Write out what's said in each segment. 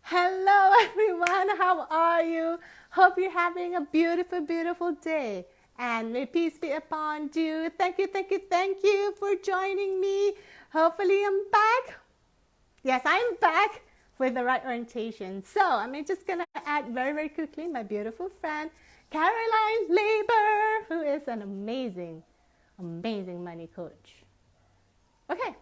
Hello, everyone. How are you? Hope you're having a beautiful, beautiful day. And may peace be upon you. Thank you, thank you, thank you for joining me. Hopefully, I'm back. Yes, I'm back with the right orientation. So, I'm just going to add very, very quickly my beautiful friend, Caroline Labor, who is an amazing, amazing money coach. Okay.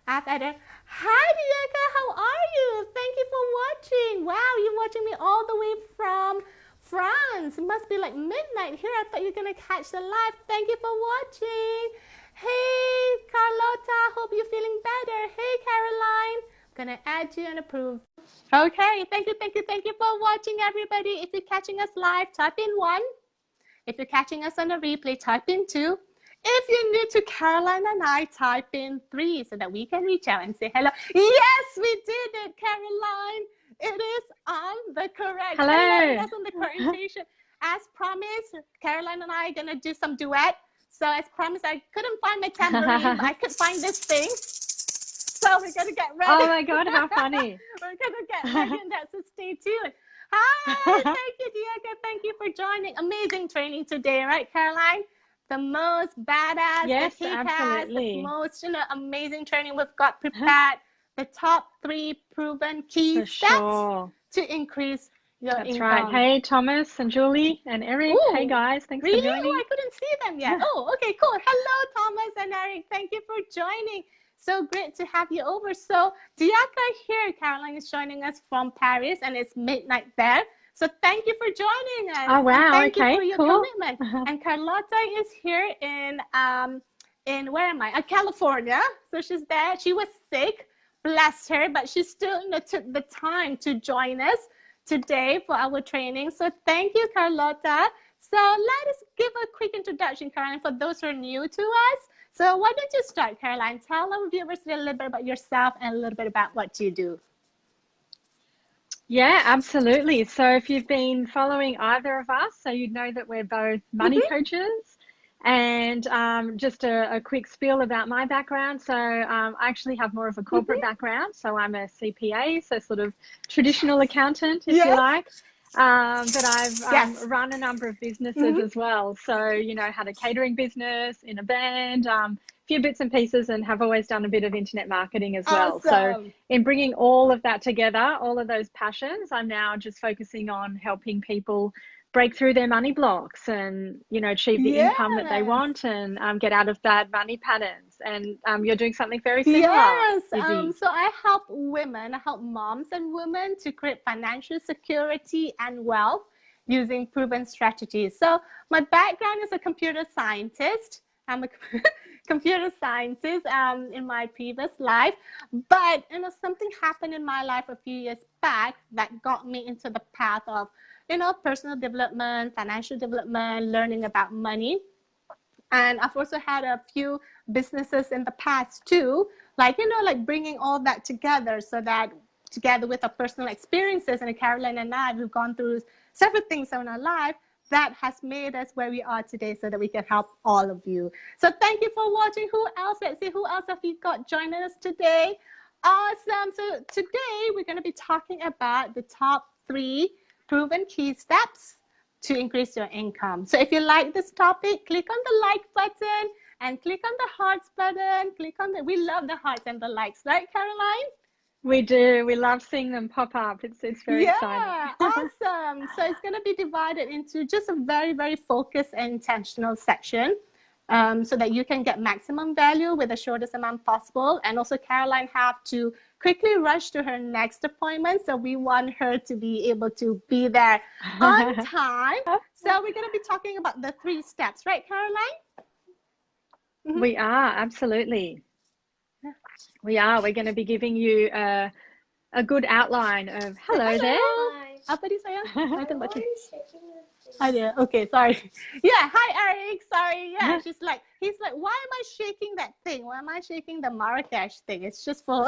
After that, hi Diego, how are you? Thank you for watching. Wow, you're watching me all the way from France. It must be like midnight here. I thought you were gonna catch the live. Thank you for watching. Hey Carlota, hope you're feeling better. Hey Caroline, I'm gonna add you and approve. Okay, thank you, thank you, thank you for watching everybody. If you're catching us live, type in 1. If you're catching us on a replay, type in 2. If you're new to Caroline and I, type in 3 so that we can reach out and say hello. Yes, we did it, Caroline. It is on the correct. Hello. That's on the correct orientation. As promised, Caroline and I are going to do some duet. So as promised, I couldn't find my tambourine, but I could find this thing. So we're going to get ready. Oh my God, how funny. We're going to get ready and that's so stay tuned. Hi, thank you, Diego. Thank you for joining. Amazing training today, right, Caroline? The most badass, yes, the absolutely. most amazing training we've got prepared. The top 3 proven key steps to increase your That's income. right. Hey, Thomas and Julie and Eric. Ooh, hey, guys. Thanks really? for joining. Oh, I couldn't see them yet. Oh, okay, cool. Hello, Thomas and Eric. Thank you for joining. So great to have you over. So Diaka here, Caroline is joining us from Paris, and it's midnight there. So thank you for joining us. Oh, wow. Thank okay, you for your cool. commitment. And Carlotta is here in where am I? California. So she's there. She was sick, bless her, but she still took the time to join us today for our training. So thank you, Carlotta. So let us give a quick introduction, Caroline, for those who are new to us. So why don't you start, Caroline? Tell our viewers a little bit about yourself and a little bit about what you do. Yeah, absolutely. So if you've been following either of us, so you'd know that we're both money coaches. And just a quick spiel about my background. So I actually have more of a corporate background. So I'm a CPA, so sort of traditional accountant, if you like. But I've run a number of businesses as well. So, you know, had a catering business in a band, a few bits and pieces, and have always done a bit of internet marketing as well. Awesome. So in bringing all of that together, all of those passions, I'm now just focusing on helping people break through their money blocks and, you know, achieve the income that they want and get out of bad money patterns. And you're doing something very similar. Yes. So I help women, I help moms and women to create financial security and wealth using proven strategies. So my background is a computer scientist. I'm a computer scientist in my previous life. But, you know, something happened in my life a few years back that got me into the path of, you know, personal development, financial development, learning about money. And I've also had a few businesses in the past too, like, you know, like bringing all that together so that together with our personal experiences, and Caroline and I, we've gone through several things in our life that has made us where we are today so that we can help all of you. So thank you for watching. Who else? Let's see, who else have you got joining us today? Awesome. So today we're going to be talking about the top 3 proven key steps to increase your income. So if you like this topic, click on the like button and click on the hearts button. We love the hearts and the likes, right, Caroline? We do. We love seeing them pop up. It's very exciting. Yeah, awesome. So it's going to be divided into just a very, very focused and intentional section. So that you can get maximum value with the shortest amount possible. And also Caroline have to quickly rush to her next appointment. So we want her to be able to be there on time. So we're going to be talking about the 3 steps, right, Caroline? We are, absolutely. We are. We're going to be giving you a good outline of hello there. Hi. Apa dia sayang? Okay, sorry. Yeah, hi Eric. Sorry. Yeah, he's like, why am I shaking that thing? Why am I shaking the Marrakesh thing? It's just for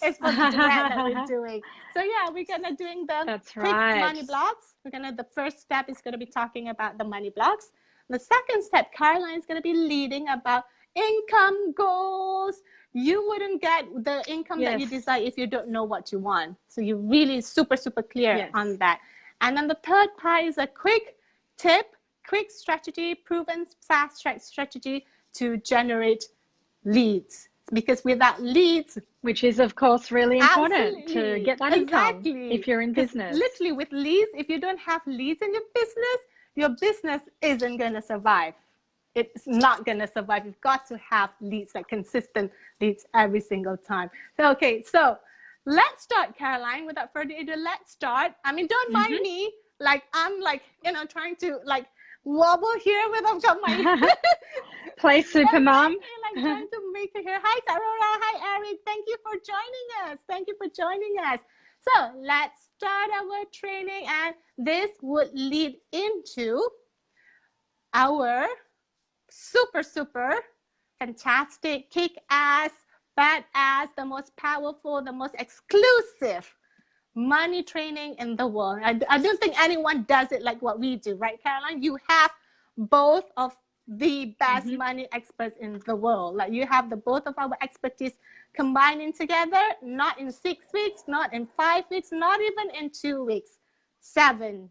it's for the duet that we're doing. So yeah, we're gonna doing the quick money blocks. The first step is gonna be talking about the money blocks. The second step, Caroline is gonna be leading about income goals, you wouldn't get the income that you Yes. desire if you don't know what you want. So you're really super, super clear Yes. on that. And then the third part is a quick tip, quick strategy, proven fast track strategy to generate leads. Because without leads, Which is, of course, really important to absolutely, get that income exactly. if you're in business. Literally with leads, if you don't have leads in your business isn't going to survive. It's not going to survive. You've got to have leads, like consistent leads every single time. So, okay, so let's start, Caroline. Without further ado, let's start. I mean, don't mind me. Like, I'm like, trying to like wobble here with I've got my Play super mom. like trying to make it here. Hi, Aurora. Hi, Eric. Thank you for joining us. Thank you for joining us. So let's start our training, and this would lead into our super, super fantastic, kick-ass, badass, the most powerful, the most exclusive money training in the world. I don't think anyone does it like what we do, right, Caroline? You have both of the best money experts in the world. Like you have the both of our expertise combining together, not in 6 weeks, not in 5 weeks, not even in 2 weeks, 7.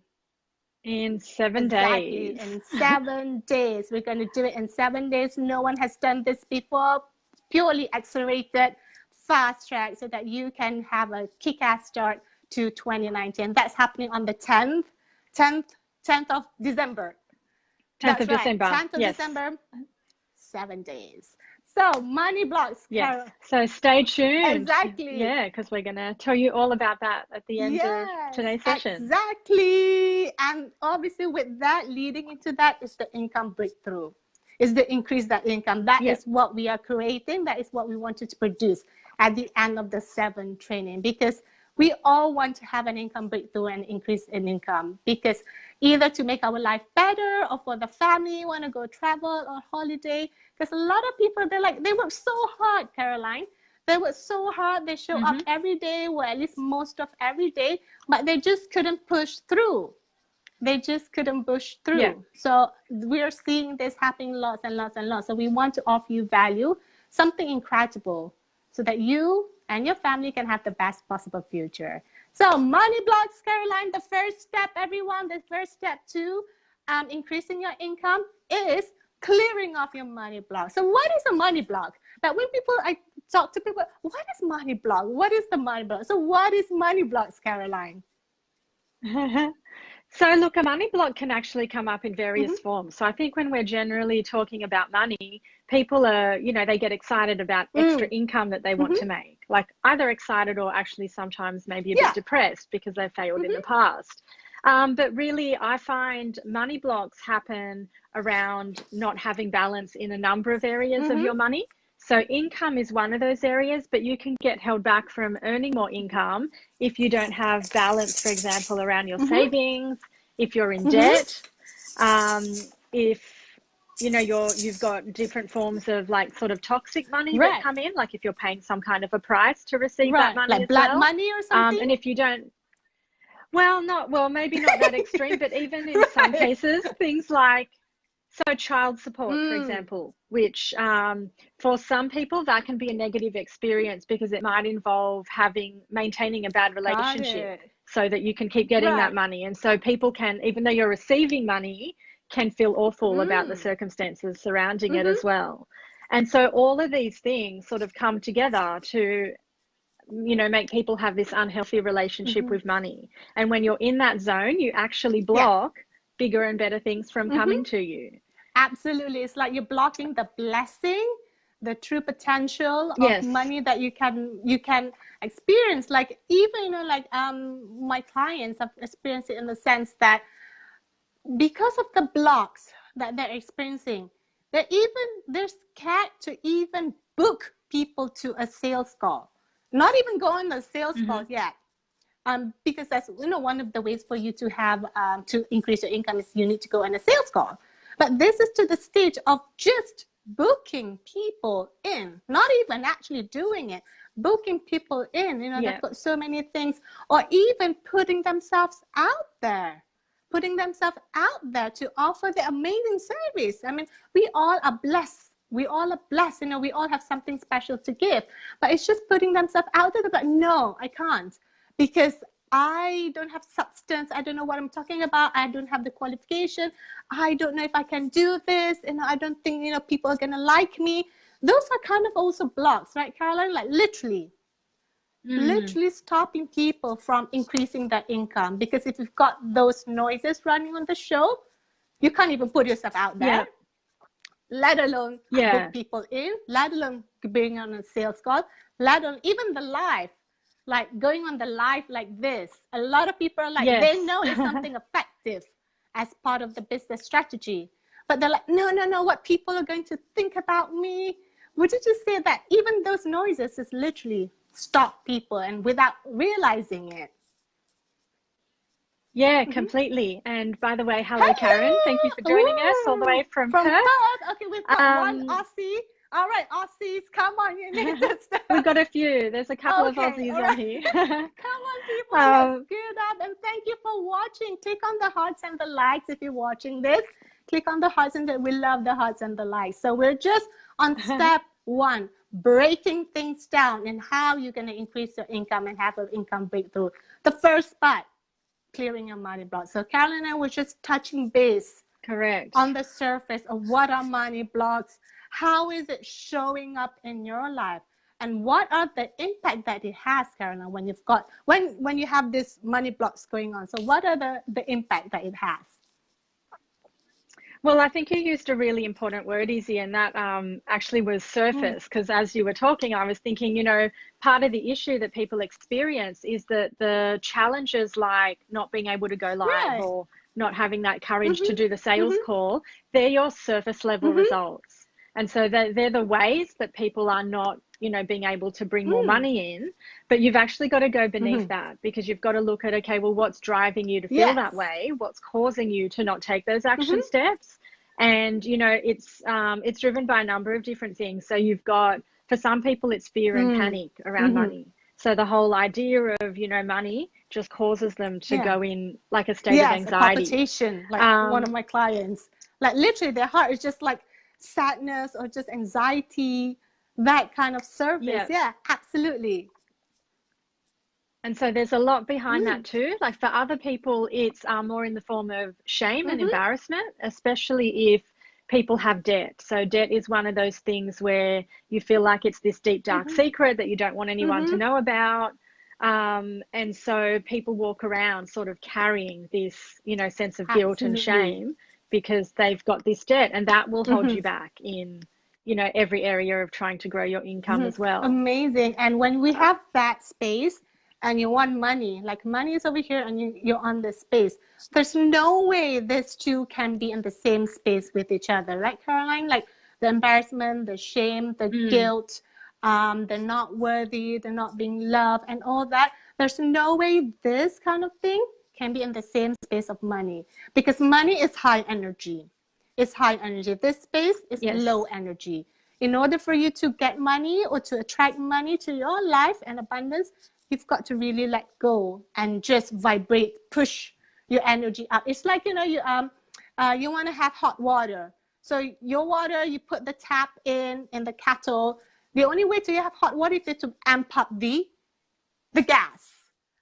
In 7 Exactly, days. in 7 days. We're going to do it in 7 days. No one has done this before. Purely accelerated, fast track, so that you can have a kick-ass start to 2019. That's happening on the 10th of December. 10th of December. 10th of December, 7 days. So money blocks. Yes. So stay tuned. Exactly. Yeah, because we're going to tell you all about that at the end of today's session. Exactly. And obviously with that, leading into that is the income breakthrough. Is the increase that income. That is what we are creating. That is what we wanted to produce at the end of the 7 training, because we all want to have an income breakthrough and increase in income, because either to make our life better or for the family want to go travel or holiday. Because a lot of people, they work so hard, Caroline. They work so hard. They show up every day, or at least most of every day, but they just couldn't push through. They just couldn't push through. Yeah. So we're seeing this happening lots and lots and lots. So we want to offer you value, something incredible, so that you and your family can have the best possible future. So money blocks, Caroline, the first step, everyone, the first step to increasing your income is clearing off your money block. So what is a money block? But when I talk to people, what is money block? What is the money block? So what is money blocks, Caroline? So look, a money block can actually come up in various forms. So I think when we're generally talking about money, people are, they get excited about extra income that they want to make, like either excited or actually sometimes maybe a bit depressed because they failed in the past. But really, I find money blocks happen around not having balance in a number of areas of your money. So income is one of those areas, but you can get held back from earning more income if you don't have balance, for example, around your savings, if you're in debt, if you've got different forms of like sort of toxic money that come in, like if you're paying some kind of a price to receive that money, like blood money or something. And if you don't, maybe not that extreme, but even in some cases, things like, so child support, for example, which for some people that can be a negative experience because it might involve maintaining a bad relationship so that you can keep getting that money. And so people can, even though you're receiving money, can feel awful about the circumstances surrounding it as well. And so all of these things sort of come together to, make people have this unhealthy relationship with money. And when you're in that zone, you actually block bigger and better things from coming to you. Absolutely. It's like you're blocking the blessing, the true potential of money that you can experience. Like even, my clients have experienced it in the sense that because of the blocks that they're experiencing, they're scared to even book people to a sales call, not even go on the sales call yet. Because that's one of the ways for you to have to increase your income is you need to go on a sales call. But this is to the stage of just booking people in, not even actually doing it, booking people in. They've got so many things, or even putting themselves out there to offer the amazing service. I mean, we all are blessed We all are blessed, you know, we all have something special to give. But it's just putting themselves out there, but no, I can't, because I don't have substance. I don't know what I'm talking about. I don't have the qualification. I don't know if I can do this. You know, I don't think, you know, people are going to like me. Those are kind of also blocks, right, Caroline? Like literally stopping people from increasing their income. Because if you've got those noises running on the show, you can't even put yourself out there, let alone book people in, let alone bring on a sales call, let alone even the live. Like going on the live like this, a lot of people are like, they know it's something effective as part of the business strategy, but they're like, no, what people are going to think about me. Would you just say that even those noises is literally stop people, and without realizing it? Yeah, completely. And by the way, hello, Karen. Thank you for joining us all the way from Perth. Okay, we've got one Aussie. All right, Aussies, come on, you need to start. We've got a few. There's a couple of Aussies on here. Come on, people, let's get up. And thank you for watching. Click on the hearts and the likes if you're watching this. Click on the hearts, and we love the hearts and the likes. So we're just on step 1, breaking things down and how you're going to increase your income and have an income breakthrough. The first part, clearing your money blocks. So Caroline and I were just touching base. Correct. On the surface of what are money blocks, how is it showing up in your life, and what are the impact that it has, Caroline, when you've got when you have this money blocks going on. So what are the impact that it has? Well, I think you used a really important word, Izzy, and that actually was surface, because as you were talking, I was thinking, you know, part of the issue that people experience is that the challenges like not being able to go live or not having that courage to do the sales call, they're your surface level results. And so they're the ways that people are not, you know, being able to bring more money in. But you've actually got to go beneath that, because you've got to look at, okay, well, what's driving you to feel that way? What's causing you to not take those action steps? And, you know, it's driven by a number of different things. So you've got, for some people, it's fear and panic around money. So the whole idea of, you know, money just causes them to go in like a state of anxiety. A palpitation, like one of my clients. Like literally their heart is just like sadness or just anxiety, that kind of surface. Yeah, absolutely. And so there's a lot behind that too. Like for other people, it's more in the form of shame and embarrassment, especially if people have debt. So debt is one of those things where you feel like it's this deep, dark secret that you don't want anyone to know about. And so people walk around sort of carrying this, you know, sense of guilt and shame because they've got this debt, and that will hold you back in, you know, every area of trying to grow your income as well. Amazing. And when we have that space and you want money, like money is over here and you're on this space, there's no way these two can be in the same space with each other, right, Caroline? Like the embarrassment, the shame, the guilt, they're not worthy, they're not being loved, and all that. There's no way this kind of thing can be in the same space of money, because money is high energy. It's high energy. This space is low energy. In order for you to get money or to attract money to your life and abundance, you've got to really let go and just vibrate, push your energy up. It's like, you know, you want to have hot water. So your water, you put the tap in the kettle. The only way to have hot water is to amp up the gas.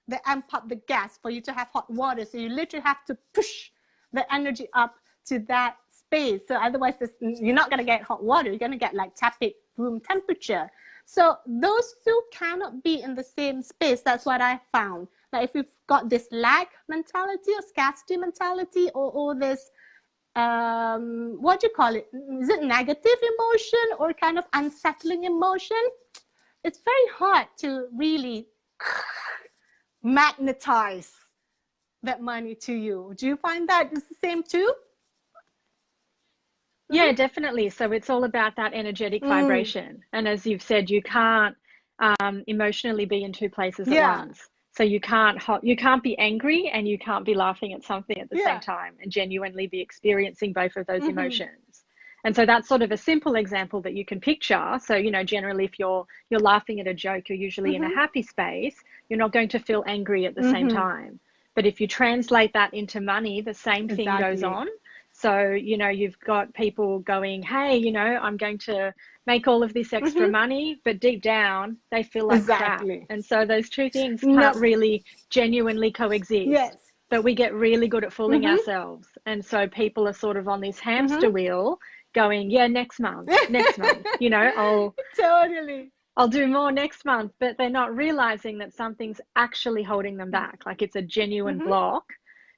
They amp up the gas for you to have hot water. So you literally have to push the energy up to that space. So otherwise, you're not going to get hot water. You're going to get like tepid room temperature. So those two cannot be in the same space. That's what I found. Like if you've got this lack mentality or scarcity mentality or this, what do you call it? Is it negative emotion or kind of unsettling emotion? It's very hard to really magnetize that money to you. Do you find that it's the same too? Yeah, definitely. So it's all about that energetic vibration. And as you've said, you can't emotionally be in two places at once. So you can't be angry and you can't be laughing at something at the same time and genuinely be experiencing both of those emotions. And so that's sort of a simple example that you can picture. So, you know, generally if you're laughing at a joke, you're usually in a happy space. You're not going to feel angry at the same time. But if you translate that into money, the same thing goes on. So, you know, you've got people going, hey, you know, I'm going to make all of this extra money, but deep down they feel like crap. Exactly. And so those two things No. can't really genuinely coexist. Yes. But we get really good at fooling ourselves. And so people are sort of on this hamster wheel going, yeah, next month, you know, Totally. I'll do more next month, but they're not realizing that something's actually holding them back. Like it's a genuine block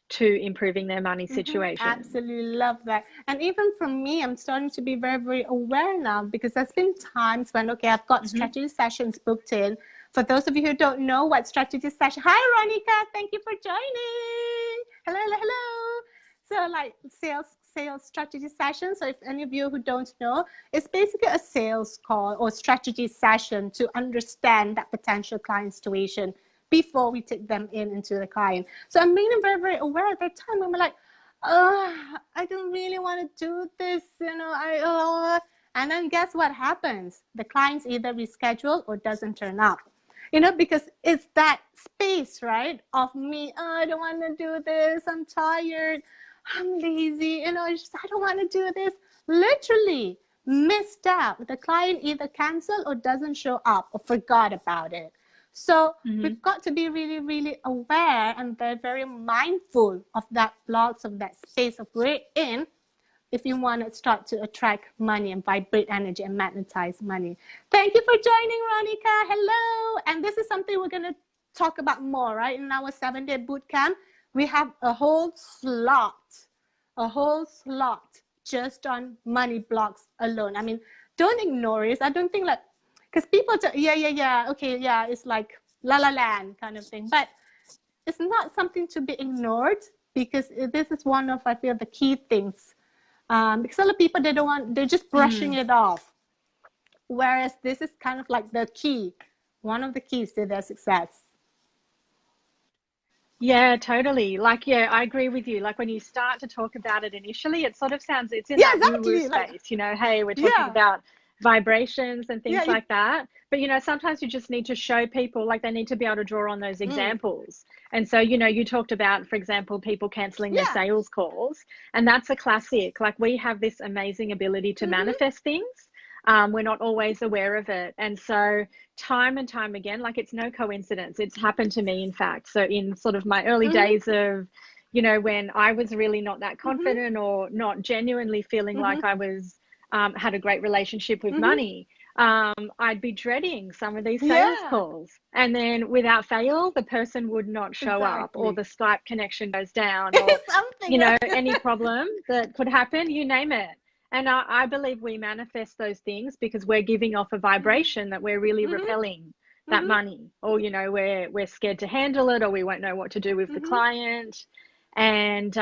to improving their money situation. Absolutely love that. And even for me, I'm starting to be very, very aware now, because there's been times when, okay, I've got strategy sessions booked in. For those of you who don't know what strategy session, hi, Ronica, thank you for joining. Hello, hello, hello. So like sales strategy session. So if any of you who don't know, it's basically a sales call or strategy session to understand that potential client situation before we take them into the client. So I'm being very, very aware at that time. I'm like, I don't really want to do this, you know, and then guess what happens? The clients either reschedule or doesn't turn up, you know, because it's that space, right, of me, I don't want to do this, I'm tired, I'm lazy, you know, I don't want to do this. Literally missed out. The client either canceled or doesn't show up or forgot about it. So we've got to be really, really aware and very, very mindful of that blocks, of that space of we're in, if you want to start to attract money and vibrate energy and magnetize money. Thank you for joining, Ronica. Hello. And this is something we're going to talk about more, right? In our 7-day boot camp, we have a whole slot just on money blocks alone. I mean, don't ignore it. I don't think like, because people, okay, yeah, it's like la la land kind of thing. But it's not something to be ignored, because this is one of, I feel, the key things. Because a lot of people, they're just brushing it off. Whereas this is kind of like the key, one of the keys to their success. Yeah, totally. Like, yeah, I agree with you. Like when you start to talk about it initially, it sort of sounds, it's in that woo-woo space, like, you know, hey, we're talking about vibrations and things like that. But, you know, sometimes you just need to show people, like they need to be able to draw on those examples. And so, you know, you talked about, for example, people canceling their sales calls, and that's a classic. Like we have this amazing ability to manifest things. We're not always aware of it. And so time and time again, like it's no coincidence. It's happened to me, in fact. So in sort of my early days of, you know, when I was really not that confident or not genuinely feeling like I was, had a great relationship with money, I'd be dreading some of these sales calls. And then without fail, the person would not show up, or the Skype connection goes down, or, you know, any problem that could happen, you name it. And I believe we manifest those things because we're giving off a vibration that we're really repelling that money, or, you know, we're scared to handle it, or we won't know what to do with the client. And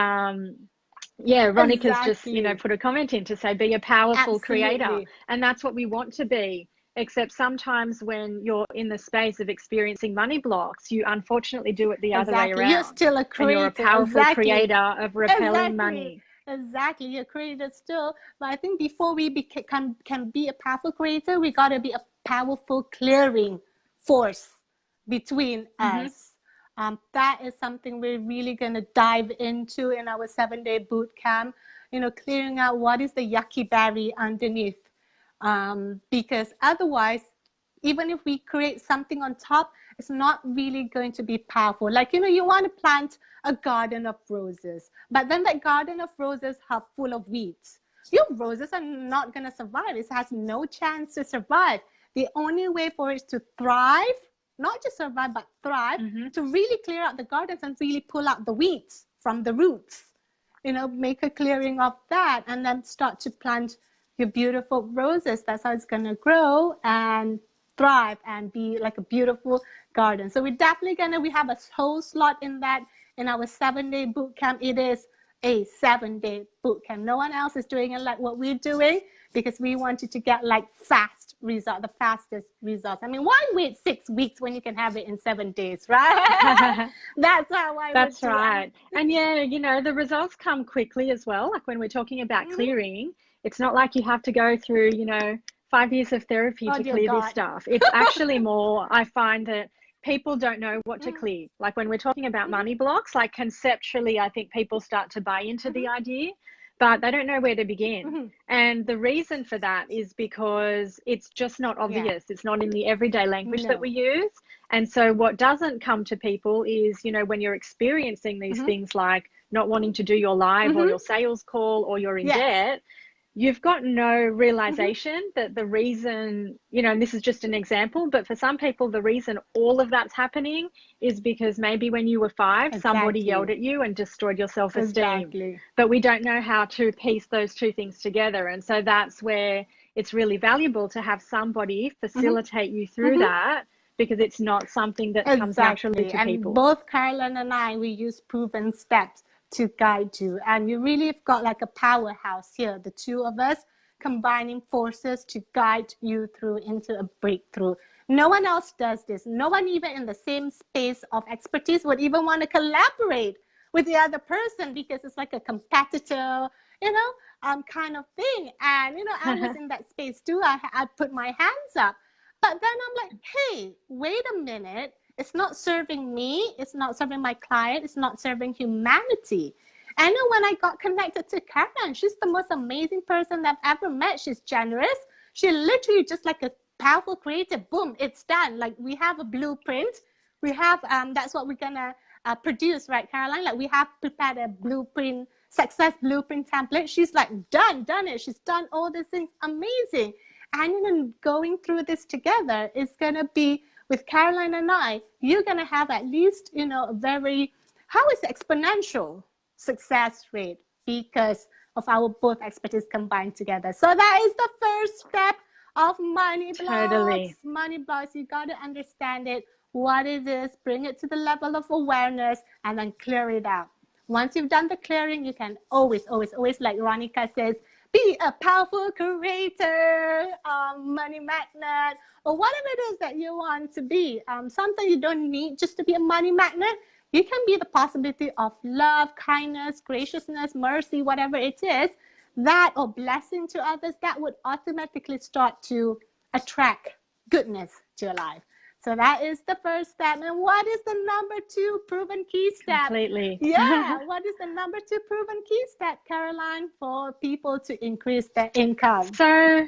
yeah, Ronica's just, you know, put a comment in to say, be a powerful creator. And that's what we want to be. Except sometimes when you're in the space of experiencing money blocks, you unfortunately do it the other way around. You're still a creator. And you're a powerful creator of repelling money. Exactly, you're a creator still. But I think before we can be a powerful creator, we got to be a powerful clearing force between us. That is something we're really going to dive into in our 7-day boot camp. You know, clearing out what is the yucky berry underneath. Because otherwise, even if we create something on top, it's not really going to be powerful. Like, you know, you want to plant a garden of roses, but then that garden of roses are full of weeds. Your roses are not going to survive. It has no chance to survive. The only way for it to thrive, not just survive, but thrive, to really clear out the gardens and really pull out the weeds from the roots. You know, make a clearing of that and then start to plant your beautiful roses. That's how it's going to grow and thrive and be like a beautiful garden. So we're definitely we have a whole slot in that in our 7-day boot camp. It is a 7-day boot camp. No one else is doing it like what we're doing, because we wanted to get like fast result, the fastest results. I mean, why wait 6 weeks when you can have it in 7 days, right? That's how I That's right. And yeah, you know, the results come quickly as well. Like when we're talking about clearing, it's not like you have to go through, you know, 5 years of therapy to clear this stuff. It's actually more, I find that people don't know what to clear. Like when we're talking about money blocks, like conceptually, I think people start to buy into the idea. but they don't know where to begin. Mm-hmm. And the reason for that is because it's just not obvious. It's not in the everyday language that we use. And so what doesn't come to people is, you know, when you're experiencing these things like not wanting to do your live or your sales call, or you're in debt, you've got no realization that the reason, you know, and this is just an example, but for some people, the reason all of that's happening is because maybe when you were 5, somebody yelled at you and destroyed your self-esteem. But we don't know how to piece those two things together. And so that's where it's really valuable to have somebody facilitate you through that, because it's not something that comes naturally to people. And both Caroline and I, we use proven steps to guide you, and you really have got like a powerhouse here, the two of us combining forces to guide you through into a breakthrough. No one else does this. No one even in the same space of expertise would even want to collaborate with the other person, because it's like a competitor, you know, kind of thing. And you know, I was in that space too. I put my hands up, but then I'm like, hey, wait a minute. It's not serving me. It's not serving my client. It's not serving humanity. I know when I got connected to Caroline, she's the most amazing person I've ever met. She's generous. She literally just like a powerful creative. Boom, it's done. Like we have a blueprint. We have, that's what we're going to produce, right, Caroline? Like we have prepared a blueprint, success blueprint template. She's like, done it. She's done all these things. Amazing. And you know, going through this together is going to be, with Caroline and I, you're going to have at least, you know, a very, how is it, exponential success rate because of our both expertise combined together. So that is the first step of money blocks. Money blocks, you got to understand it, what it is, bring it to the level of awareness, and then clear it out. Once you've done the clearing, you can always, like Ronica says, be a powerful creator, money magnet, or whatever it is that you want to be. Something you don't need just to be a money magnet. You can be the possibility of love, kindness, graciousness, mercy, whatever it is, that or blessing to others, that would automatically start to attract goodness to your life. So that is the first step. And what is the number 2 proven key step? Completely. Yeah. What is the number 2 proven key step, Caroline, for people to increase their income? So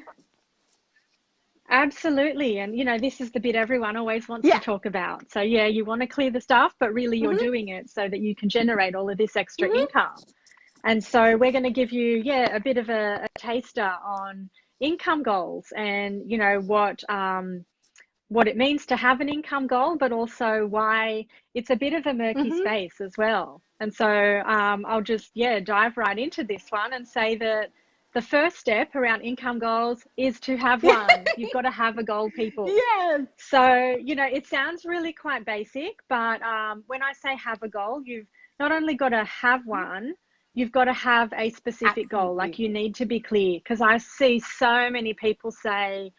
absolutely. And, you know, this is the bit everyone always wants to talk about. So, yeah, you want to clear the stuff, but really you're doing it so that you can generate all of this extra income. And so we're going to give you, a bit of a taster on income goals and, you know, what it means to have an income goal, but also why it's a bit of a murky space as well. And so I'll just, dive right into this one and say that the first step around income goals is to have one. You've got to have a goal, people. Yes. So, you know, it sounds really quite basic, but when I say have a goal, you've not only got to have one, you've got to have a specific goal. Like you need to be clear, because I see so many people say,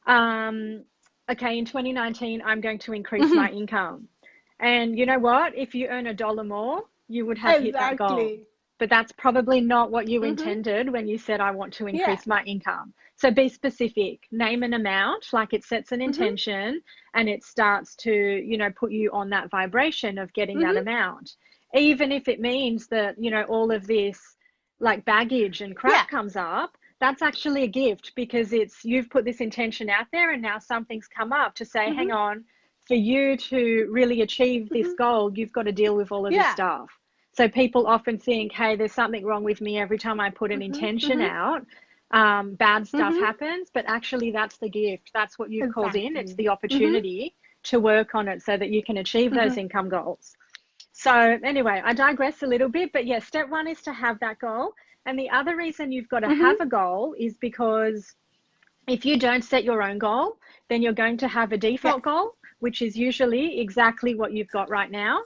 okay, in 2019, I'm going to increase my income. And you know what? If you earn $1 more, you would have hit that goal. But that's probably not what you intended when you said, I want to increase my income. So be specific, name an amount, like it sets an intention and it starts to, you know, put you on that vibration of getting that amount. Even if it means that, you know, all of this like baggage and crap comes up, that's actually a gift, because it's, you've put this intention out there and now something's come up to say, hang on, for you to really achieve this goal, you've got to deal with all of this stuff. So people often think, hey, there's something wrong with me every time I put an intention out. Bad stuff happens, but actually that's the gift. That's what you've called in. It's the opportunity to work on it so that you can achieve those income goals. So anyway, I digress a little bit, but yes, step 1 is to have that goal. And the other reason you've got to have a goal is because if you don't set your own goal, then you're going to have a default goal, which is usually exactly what you've got right now.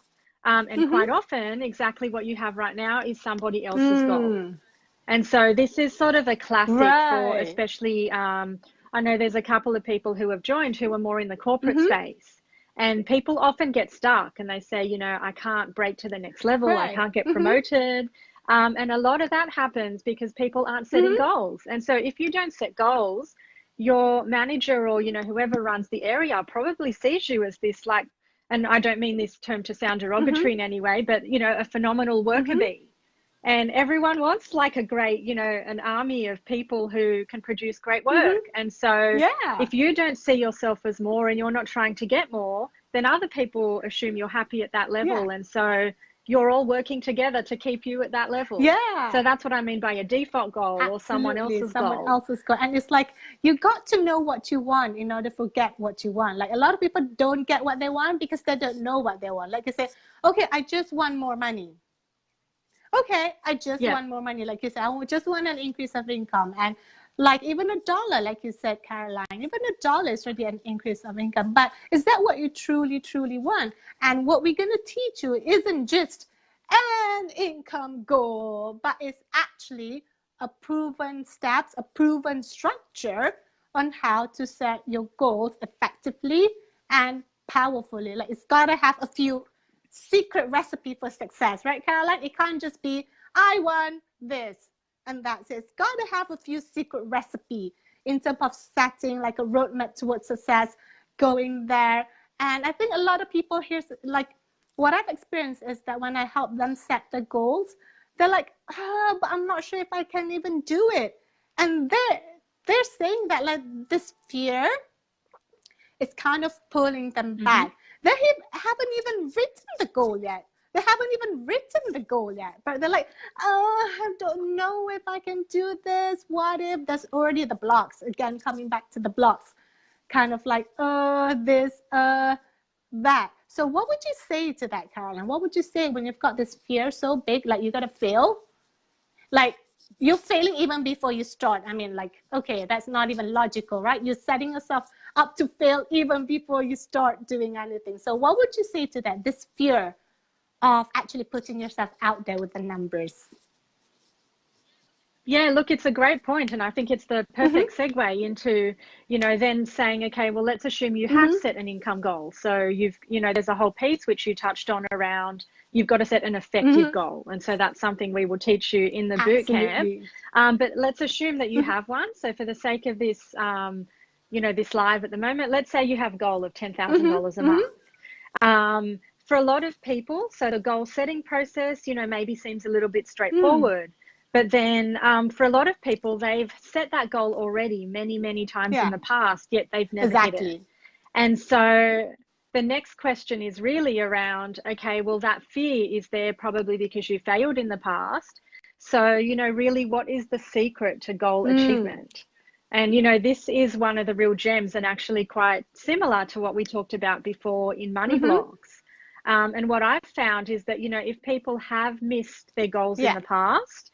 And quite often, exactly what you have right now is somebody else's goal. And so this is sort of a classic for especially, I know there's a couple of people who have joined who are more in the corporate space. And people often get stuck and they say, you know, I can't break to the next level. I can't get promoted. And a lot of that happens because people aren't setting goals. And so if you don't set goals, your manager or, you know, whoever runs the area probably sees you as this, like, and I don't mean this term to sound derogatory in any way, but, you know, a phenomenal worker bee. And everyone wants like a great, you know, an army of people who can produce great Mm-hmm. work. And so Yeah. if you don't see yourself as more and you're not trying to get more, then other people assume you're happy at that Yeah. level. And so you're all working together to keep you at that level. Yeah. So that's what I mean by a default goal or someone Absolutely. else's Someone goal. else's goal. And it's like you got to know what you want in order to get what you want. Like a lot of people don't get what they want because they don't know what they want. Like you say, okay, I just want more money. Okay, I just Yeah. want more money. Like you said, I just want an increase of income. And like even a dollar, like you said, Caroline, even a dollar is already an increase of income. But is that what you truly, truly want? And what we're going to teach you isn't just an income goal, but it's actually a proven steps, a proven structure on how to set your goals effectively and powerfully. Like it's got to have a few secret recipe for success, right, Caroline? It can't just be, I want this and that's it. It's got to have a few secret recipe in terms of setting like a roadmap towards success, going there. And I think a lot of people here, like what I've experienced is that when I help them set the goals, they're like, oh, but I'm not sure if I can even do it. And they're saying that like this fear is kind of pulling them back. They haven't even written the goal yet. They haven't even written the goal yet. But they're like, oh, I don't know if I can do this. What if? There's already the blocks. Again, coming back to the blocks. Kind of like, this, that. So what would you say to that, Caroline? What would you say when you've got this fear so big, like you're going to fail? Like, you're failing even before you start. I mean, like, okay, that's not even logical, right? You're setting yourself up to fail even before you start doing anything. So what would you say to that, this fear of actually putting yourself out there with the numbers? Yeah, look, it's a great point, and I think it's the perfect segue into, you know, then saying, okay, well, let's assume you have set an income goal. So you've, you know, there's a whole piece which you touched on around you've got to set an effective goal, and so that's something we will teach you in the boot camp. But let's assume that you have one. So for the sake of this, you know, this live at the moment, let's say you have a goal of $10,000 a month. For a lot of people, so the goal setting process, you know, maybe seems a little bit straightforward. But then for a lot of people, they've set that goal already many, many times in the past, yet they've never hit it. And so the next question is really around, okay, well, that fear is there probably because you failed in the past. So, you know, really, what is the secret to goal achievement? And, you know, this is one of the real gems and actually quite similar to what we talked about before in money blocks. And what I've found is that, you know, if people have missed their goals in the past,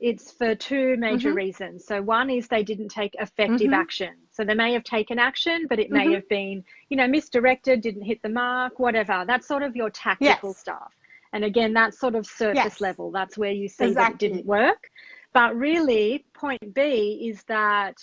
it's for two major reasons. So one is they didn't take effective action. So they may have taken action, but it may have been, you know, misdirected, didn't hit the mark, whatever. That's sort of your tactical stuff. And again, that's sort of surface level. That's where you see that it didn't work. But really, point B is that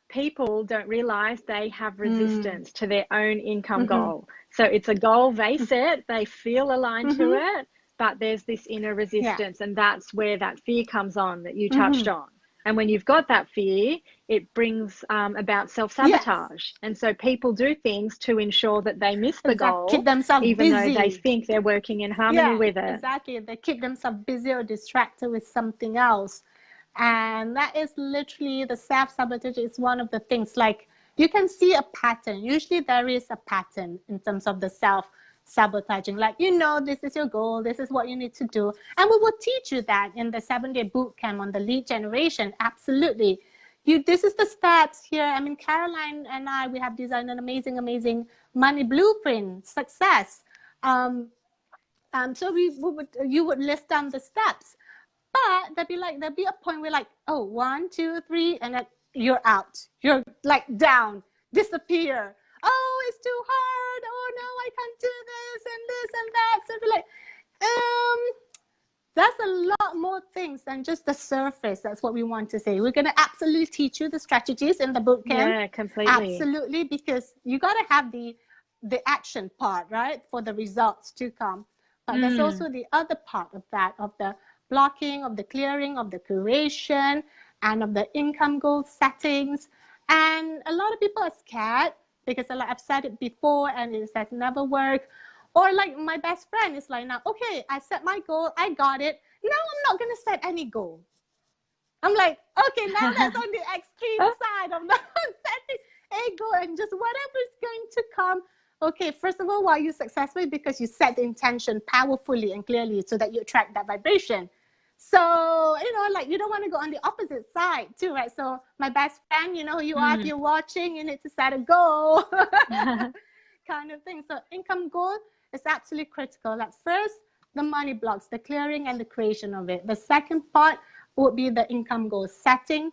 people don't realize they have resistance to their own income goal. So it's a goal they set, they feel aligned to it, but there's this inner resistance, and that's where that fear comes on that you touched on. And when you've got that fear, it brings about self-sabotage. And so people do things to ensure that they miss the goal, keep themselves even busy. though they think they're working in harmony with it. Exactly. They keep themselves busy or distracted with something else. And that is literally the self-sabotage is one of the things. Like you can see a pattern. Usually there is a pattern in terms of the self-sabotaging. Like, you know, this is your goal. This is what you need to do. And we will teach you that in the 7-day boot camp on the lead generation. Absolutely. This is the steps here. I mean, Caroline and I, we have designed an amazing, amazing money blueprint, success. So you would list down the steps. But there'd be a point where like, oh, 1, 2, 3, and then you're out. You're like down, disappear. Oh, it's too hard. Oh no, I can't do this and that. So be like, that's a lot more things than just the surface. That's what we want to say. We're going to absolutely teach you the strategies in the bootcamp. Yeah, completely. Absolutely, because you got to have the action part, right, for the results to come. But there's also the other part of that, of the blocking, of the clearing, of the curation, and of the income goal settings. And a lot of people are scared because I've said it before and it has never worked. Or like my best friend is like, now, okay, I set my goal, I got it. now I'm not going to set any goal. I'm like, okay, now that's on the extreme side. I'm not setting a goal and just whatever's going to come. Okay, first of all, why are you successful? Because you set the intention powerfully and clearly so that you attract that vibration. So, you know, like you don't want to go on the opposite side too, right? So my best friend, you know who you are, if you're watching, you need to set a goal kind of thing. So income goal is absolutely critical. Like first, the money blocks, the clearing and the creation of it. The second part would be the income goal setting,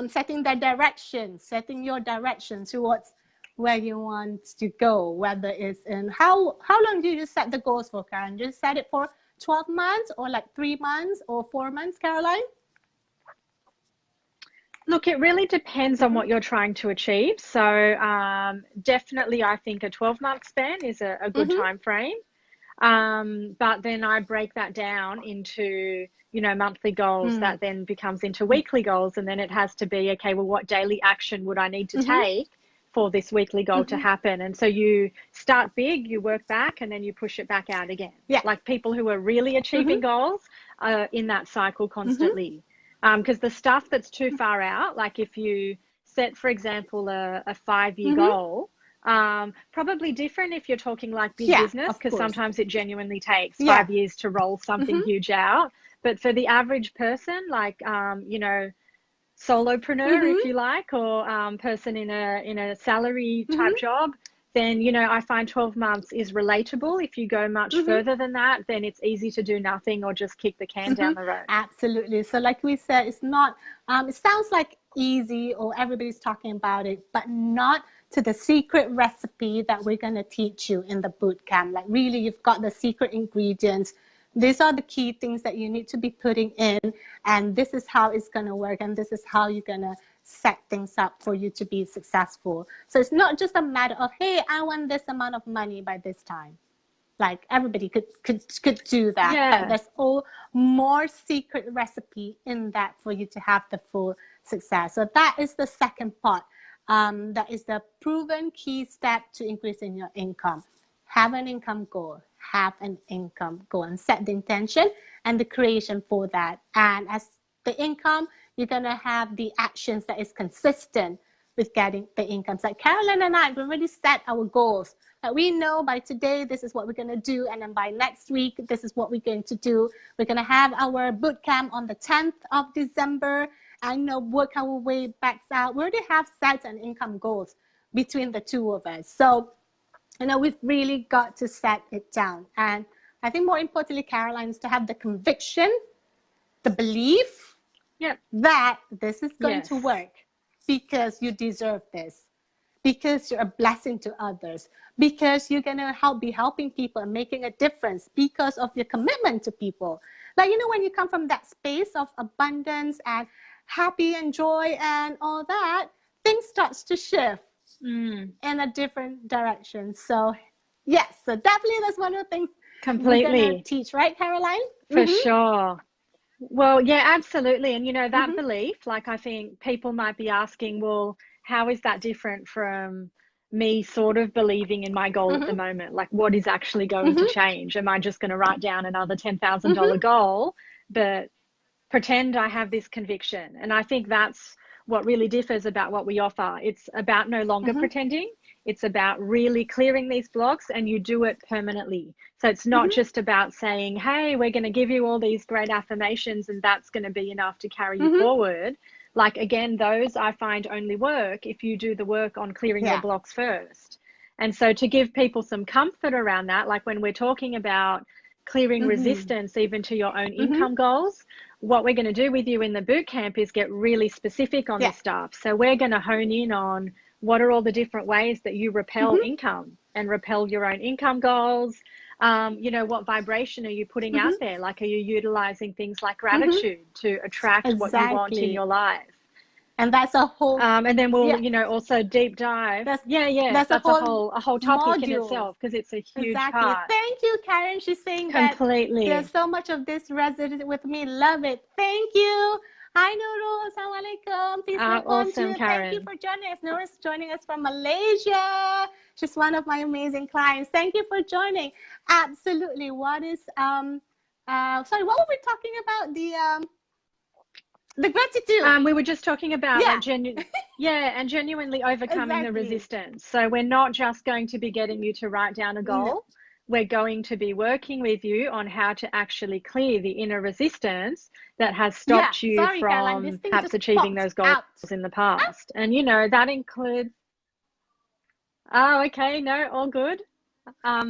setting the direction, setting your direction towards where you want to go, whether it's in, how long do you set the goals for, Karen? Do you set it for 12 months or like 3 months or 4 months, Caroline? Look, it really depends on what you're trying to achieve. So definitely I think a 12-month span is a good time frame. But then I break that down into, you know, monthly goals that then becomes into weekly goals. And then it has to be, okay, well, what daily action would I need to take for this weekly goal to happen? And so you start big, you work back, and then you push it back out again. Yeah. Like people who are really achieving goals are in that cycle constantly. Because the stuff that's too far out, like if you set, for example, a 5-year goal, probably different if you're talking like big business, because sometimes it genuinely takes 5 years to roll something huge out. But for the average person, like, you know, solopreneur, if you like, or person in a salary type job, then, you know, I find 12 months is relatable. If you go much further than that, then it's easy to do nothing or just kick the can down the road. Absolutely. So like we said, it's not, it sounds like easy or everybody's talking about it, but not to the secret recipe that we're going to teach you in the boot camp. Like really, you've got the secret ingredients. These are the key things that you need to be putting in, and this is how it's going to work, and this is how you're going to set things up for you to be successful. So it's not just a matter of, hey, I want this amount of money by this time. Like everybody could do that. Yeah. But there's all more secret recipe in that for you to have the full success. So that is the second part. That is the proven key step to increasing your income. Have an income goal. Have an income goal and set the intention and the creation for that. And as the income, you're going to have the actions that is consistent with getting the incomes. Like Carolyn and I, we already set our goals. That we know by today, this is what we're going to do. And then by next week, this is what we're going to do. We're going to have our boot camp on the 10th of December. And, you know, work our way back out. We already have set and income goals between the two of us. So, you know, we've really got to set it down. And I think more importantly, Caroline, is to have the conviction, the belief that this is going to work because you deserve this, because you're a blessing to others, because you're going to be helping people and making a difference because of your commitment to people. Like, you know, when you come from that space of abundance and happy and joy and all that, things starts to shift in a different direction. So yes, so definitely that's one of the things we're gonna teach, right, Caroline? For sure. Well, yeah, absolutely. And you know, that belief, like I think people might be asking, well, how is that different from me sort of believing in my goal at the moment? Like what is actually going to change? Am I just going to write down another $10,000 goal but pretend I have this conviction? And I think that's what really differs about what we offer. It's about no longer pretending. It's about really clearing these blocks, and you do it permanently. So it's not just about saying, hey, we're going to give you all these great affirmations and that's going to be enough to carry you forward. Like, again, those I find only work if you do the work on clearing your blocks first. And so to give people some comfort around that, like when we're talking about clearing resistance even to your own income goals, what we're going to do with you in the boot camp is get really specific on this stuff. So we're going to hone in on what are all the different ways that you repel income and repel your own income goals. You know, what vibration are you putting out there? Like, are you utilizing things like gratitude to attract what you want in your life? And that's a whole and then we'll you know, also deep dive. That's a whole topic in itself, because it's a huge part. Thank you, Karen. She's saying completely. That there's so much of this resonated with me. Love it. Thank you. Hi, Nurul. Assalamualaikum. Peace and awesome, Karen. Thank you for joining us. Nurul's joining us from Malaysia. She's one of my amazing clients. Thank you for joining. Absolutely. What is Sorry, what were we talking about? The gratitude. We were just talking about Yeah. and genuinely overcoming the Exactly. resistance. So we're not just going to be getting you to write down a goal. No. We're going to be working with you on how to actually clear the inner resistance that has stopped you Sorry, Caroline, this from thing perhaps just achieving popped those goals out. in the past. And, you know, that includes, oh, okay, no, all good. Oh,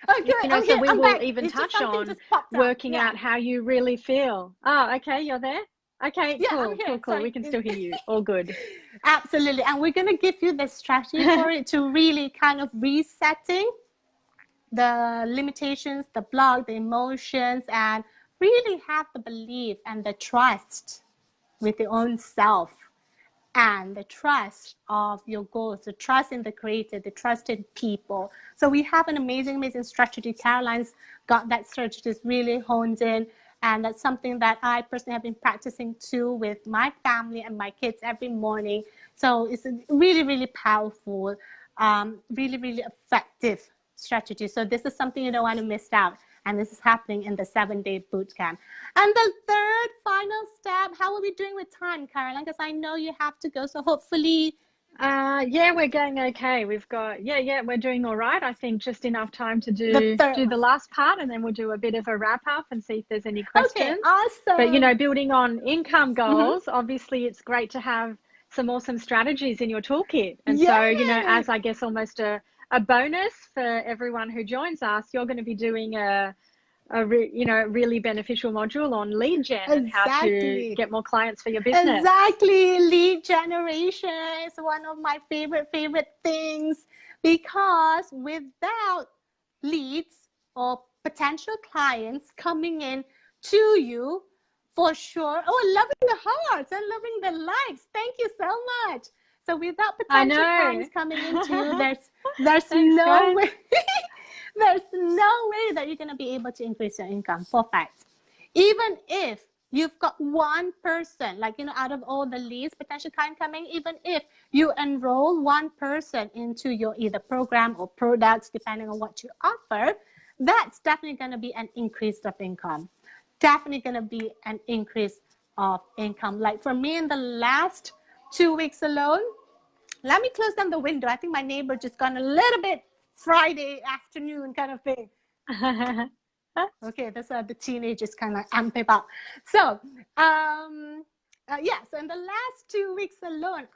good. You know, I'm so here. we I'm will back. even It's just touch something on just popped out. working Yeah. out how you really feel. Oh, okay, you're there? Okay, Yeah, cool, I'm here. cool. Sorry. We can still hear you. All good. Absolutely. And we're going to give you the strategy for it to really kind of resetting the limitations, the block, the emotions, and really have the belief and the trust with your own self and the trust of your goals, the trust in the creator, the trust in people. So we have an amazing, amazing strategy. Caroline's got that strategy really honed in. And that's something that I personally have been practicing too with my family and my kids every morning. So it's a really, really powerful, really, really effective strategy. So this is something you don't want to miss out. And this is happening in the 7-day bootcamp. And the third final step, how are we doing with time, Caroline? Because I know you have to go. So hopefully... Yeah, we're going okay. We've got, we're doing all right. I think just enough time to do the last part, and then we'll do a bit of a wrap up and see if there's any questions. Okay, awesome. But, you know, building on income goals, obviously it's great to have some awesome strategies in your toolkit. And so, you know, as I guess almost a bonus for everyone who joins us, you're going to be doing a really beneficial module on lead gen and how to get more clients for your business. Exactly. Lead generation is one of my favorite things, because without leads or potential clients coming in to you, for sure. Oh, loving the hearts and loving the likes. Thank you so much. So without potential clients coming into you, there's no way. There's no way that you're going to be able to increase your income for fact. Even if you've got one person, like, you know, out of all the leads, potential client coming, even if you enroll one person into your either program or products, depending on what you offer, that's definitely going to be an increase of income. Definitely going to be an increase of income. Like for me in the last 2 weeks alone, let me close down the window. I think my neighbor just gone a little bit Friday afternoon kind of thing. Okay, that's the teenagers kind of amp it up. So, so in the last 2 weeks alone,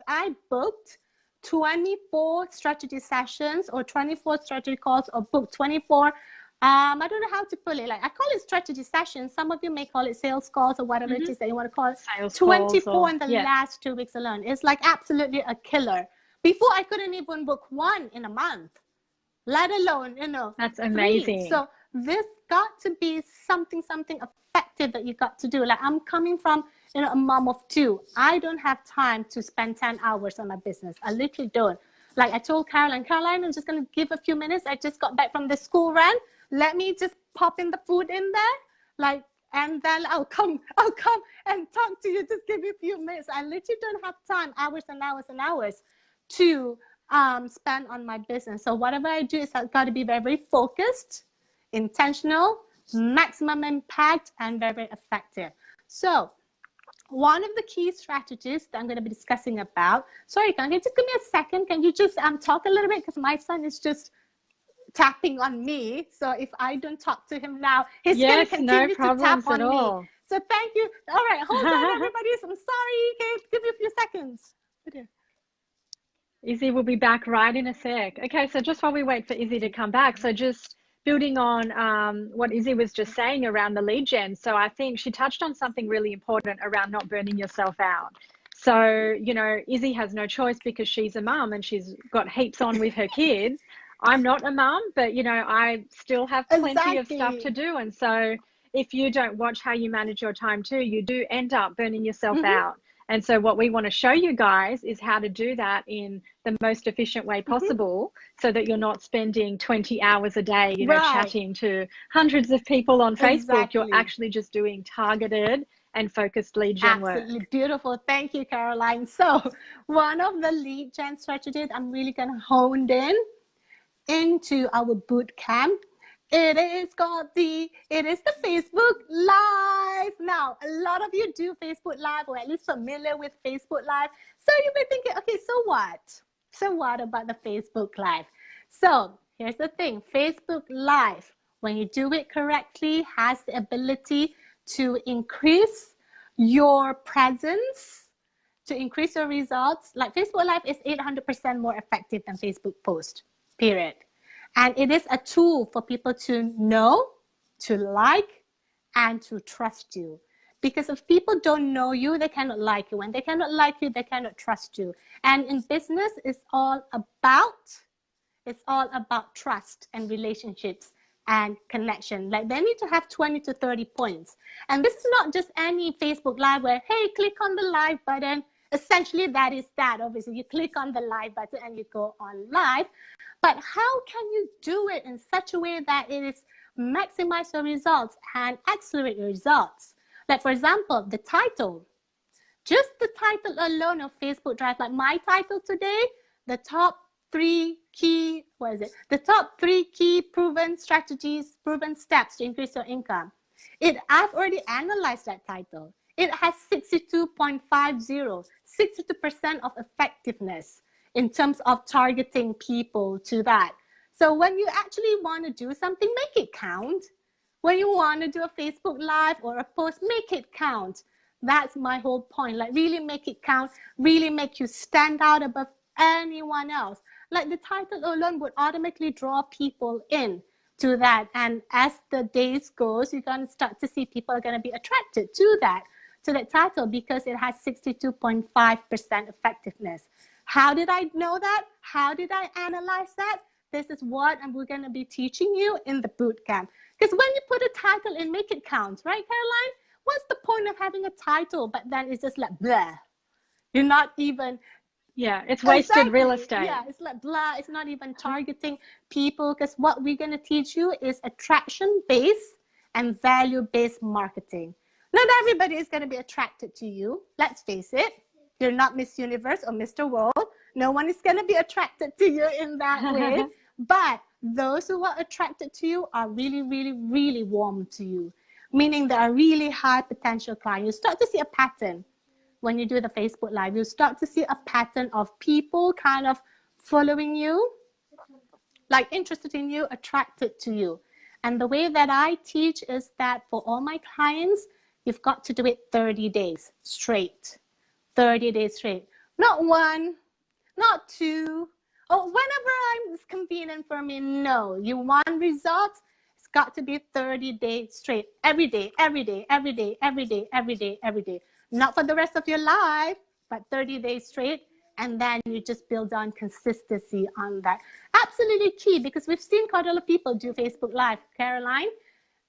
I booked 24 strategy sessions or 24 strategy calls, or booked 24. I don't know how to put it. Like, I call it strategy sessions. Some of you may call it sales calls or whatever it is that you want to call it. Sales 24 in the last 2 weeks alone. It's like absolutely a killer. Before, I couldn't even book one in a month, let alone, you know, that's amazing. 3. So this got to be something effective that you got to do. Like, I'm coming from, you know, a mom of 2. I don't have time to spend 10 hours on my business. I literally don't. Like I told Caroline, I'm just going to give a few minutes. I just got back from the school run. Let me just pop in the food in there. Like, and then I'll come and talk to you. Just give me a few minutes. I literally don't have time, hours and hours and hours to spend on my business. So whatever I do is I've got to be very, very focused, intentional, maximum impact, and very, very effective. So one of the key strategies that I'm going to be discussing about, sorry, can you just give me a second? Can you just talk a little bit? Because my son is just tapping on me. So if I don't talk to him now, he's going to continue to tap on me. So thank you. All right, hold on, everybody. I'm sorry. Okay, give me a few seconds. Izzy will be back right in a sec. Okay, so just while we wait for Izzy to come back, so just building on what Izzy was just saying around the lead gen. So I think she touched on something really important around not burning yourself out. So, you know, Izzy has no choice because she's a mum and she's got heaps on with her kids. I'm not a mum, but, you know, I still have plenty of stuff to do. And so if you don't watch how you manage your time too, you do end up burning yourself out. And so what we want to show you guys is how to do that in the most efficient way possible so that you're not spending 20 hours a day, you know, chatting to hundreds of people on Facebook. You're actually just doing targeted and focused lead gen work. Absolutely beautiful. Thank you, Caroline. So one of the lead gen strategies I'm really going to hone into our boot camp It is the Facebook Live. Now, a lot of you do Facebook Live, or at least familiar with Facebook Live. So you may be thinking, okay, so what? So what about the Facebook Live? So here's the thing. Facebook Live, when you do it correctly, has the ability to increase your presence, to increase your results. Like Facebook Live is 800% more effective than Facebook post, period. And it is a tool for people to know, to like, and to trust you. Because if people don't know you, they cannot like you. When they cannot like you, they cannot trust you. And in business, it's all about trust and relationships and connection. Like they need to have 20 to 30 points. And this is not just any Facebook Live where, hey, click on the live button. Essentially, that is that. Obviously, you click on the live button and you go on live. But how can you do it in such a way that it is maximize your results and accelerate your results? Like, for example, the title. Just the title alone of Facebook Drive, like my title today, the top three key proven strategies, proven steps to increase your income. I've already analyzed that title. It has 62.50, 62% of effectiveness in terms of targeting people to that. So when you actually want to do something, make it count. When you want to do a Facebook Live or a post, make it count. That's my whole point. Like really make it count, really make you stand out above anyone else. Like the title alone would automatically draw people in to that. And as the days goes, you're going to start to see people are going to be attracted to that title because it has 62.5% effectiveness. How did I know that? How did I analyze that? This is what we're going to be teaching you in the bootcamp. Because when you put a title in, make it count, right, Caroline? What's the point of having a title, but then it's just like blah? You're not even... Yeah, it's wasted real estate. Yeah, it's like blah. It's not even targeting people because what we're going to teach you is attraction-based and value-based marketing. Not everybody is going to be attracted to you. Let's face it. You're not Miss Universe or Mr. World. No one is going to be attracted to you in that way. But those who are attracted to you are really, really, really warm to you, meaning they are really high potential clients. You start to see a pattern when you do the Facebook Live. You start to see a pattern of people kind of following you, like interested in you, attracted to you. And the way that I teach is that for all my clients, you've got to do it 30 days straight. 30 days straight. Not one, not two, or whenever it's convenient for me. No, you want results, it's got to be 30 days straight. Every day, every day, every day, every day, every day, every day. Not for the rest of your life, but 30 days straight. And then you just build on consistency on that. Absolutely key, because we've seen quite a lot of people do Facebook Live. Caroline,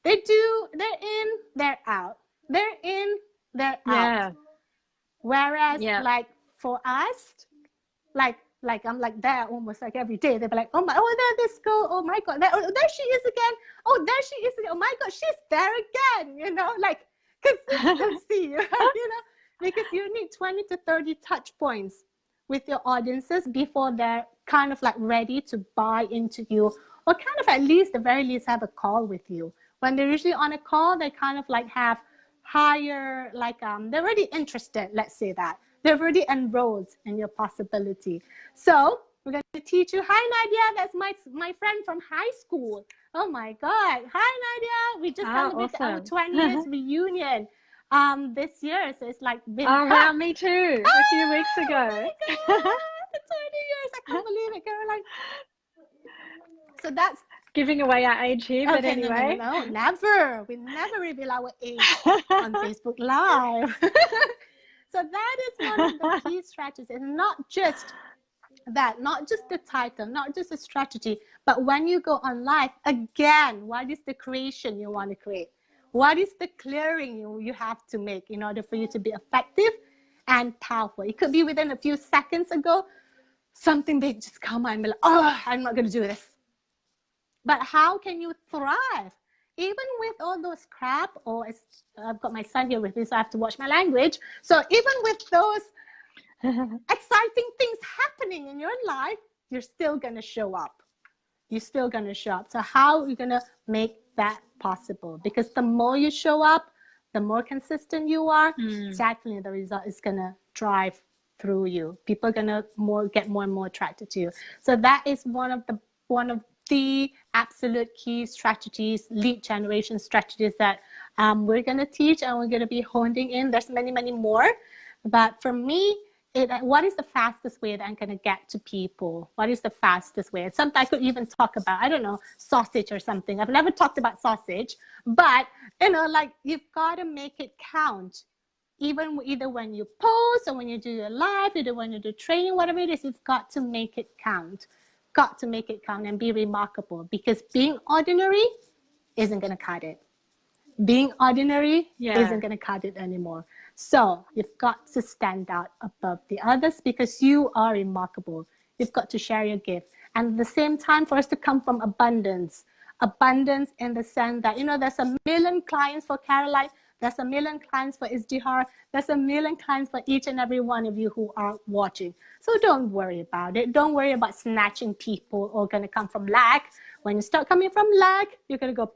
they're in, they're out. They're in, they're out. Whereas like for us, like I'm like there almost like every day. They'll be like, oh there this girl, oh my God, there she is again. Oh, there she is again. Oh my God, she's there again. You know, like consistency, you know, because you need 20 to 30 touch points with your audiences before they're kind of like ready to buy into you, or kind of at least, the very least, have a call with you. When they're usually on a call, they kind of like have higher, like they're already interested, let's say that. They've already enrolled in your possibility. So we're going to teach you. Hi, Nadia. That's my friend from high school. Oh my God. Hi, Nadia. We just celebrated our 20th reunion this year. So it's like been me too. A few weeks ago. Oh my God, 20 years. I can't believe it, Caroline. So that's giving away our age here, but anyway. No, never. We never reveal our age on Facebook Live. So that is one of the key strategies. And not just that, not just the title, not just a strategy, but when you go on live, again, what is the creation you want to create? What is the clearing you have to make in order for you to be effective and powerful? It could be within a few seconds ago, something big just come on and be like, oh, I'm not going to do this. But how can you thrive? Even with all those crap, or I've got my son here with me, so I have to watch my language. So even with those exciting things happening in your life, you're still going to show up. you're still going to show up. So how are you going to make that possible? Because the more you show up, the more consistent you are, definitely the result is going to drive through you. People are going to get more and more attracted to you. So that is one of the absolute key strategies, lead generation strategies that we're going to teach and we're going to be honing in. There's many, many more. But for me, what is the fastest way that I'm going to get to people? What is the fastest way? Something I could even talk about, I don't know, sausage or something. I've never talked about sausage, but, like you've got to make it count. Either when you post or when you do your live, either when you do training, whatever it is, you've got to make it count. Got to make it count and be remarkable, because being ordinary isn't going to cut it. Being ordinary isn't going to cut it anymore. So you've got to stand out above the others because you are remarkable. You've got to share your gift. And at the same time, for us to come from abundance in the sense that, there's 1 million clients for Caroline. There's 1 million clients for Izdihar. There's 1 million clients for each and every one of you who are watching. So don't worry about it. Don't worry about snatching people or going to come from lack. When you start coming from lack, you're going to go,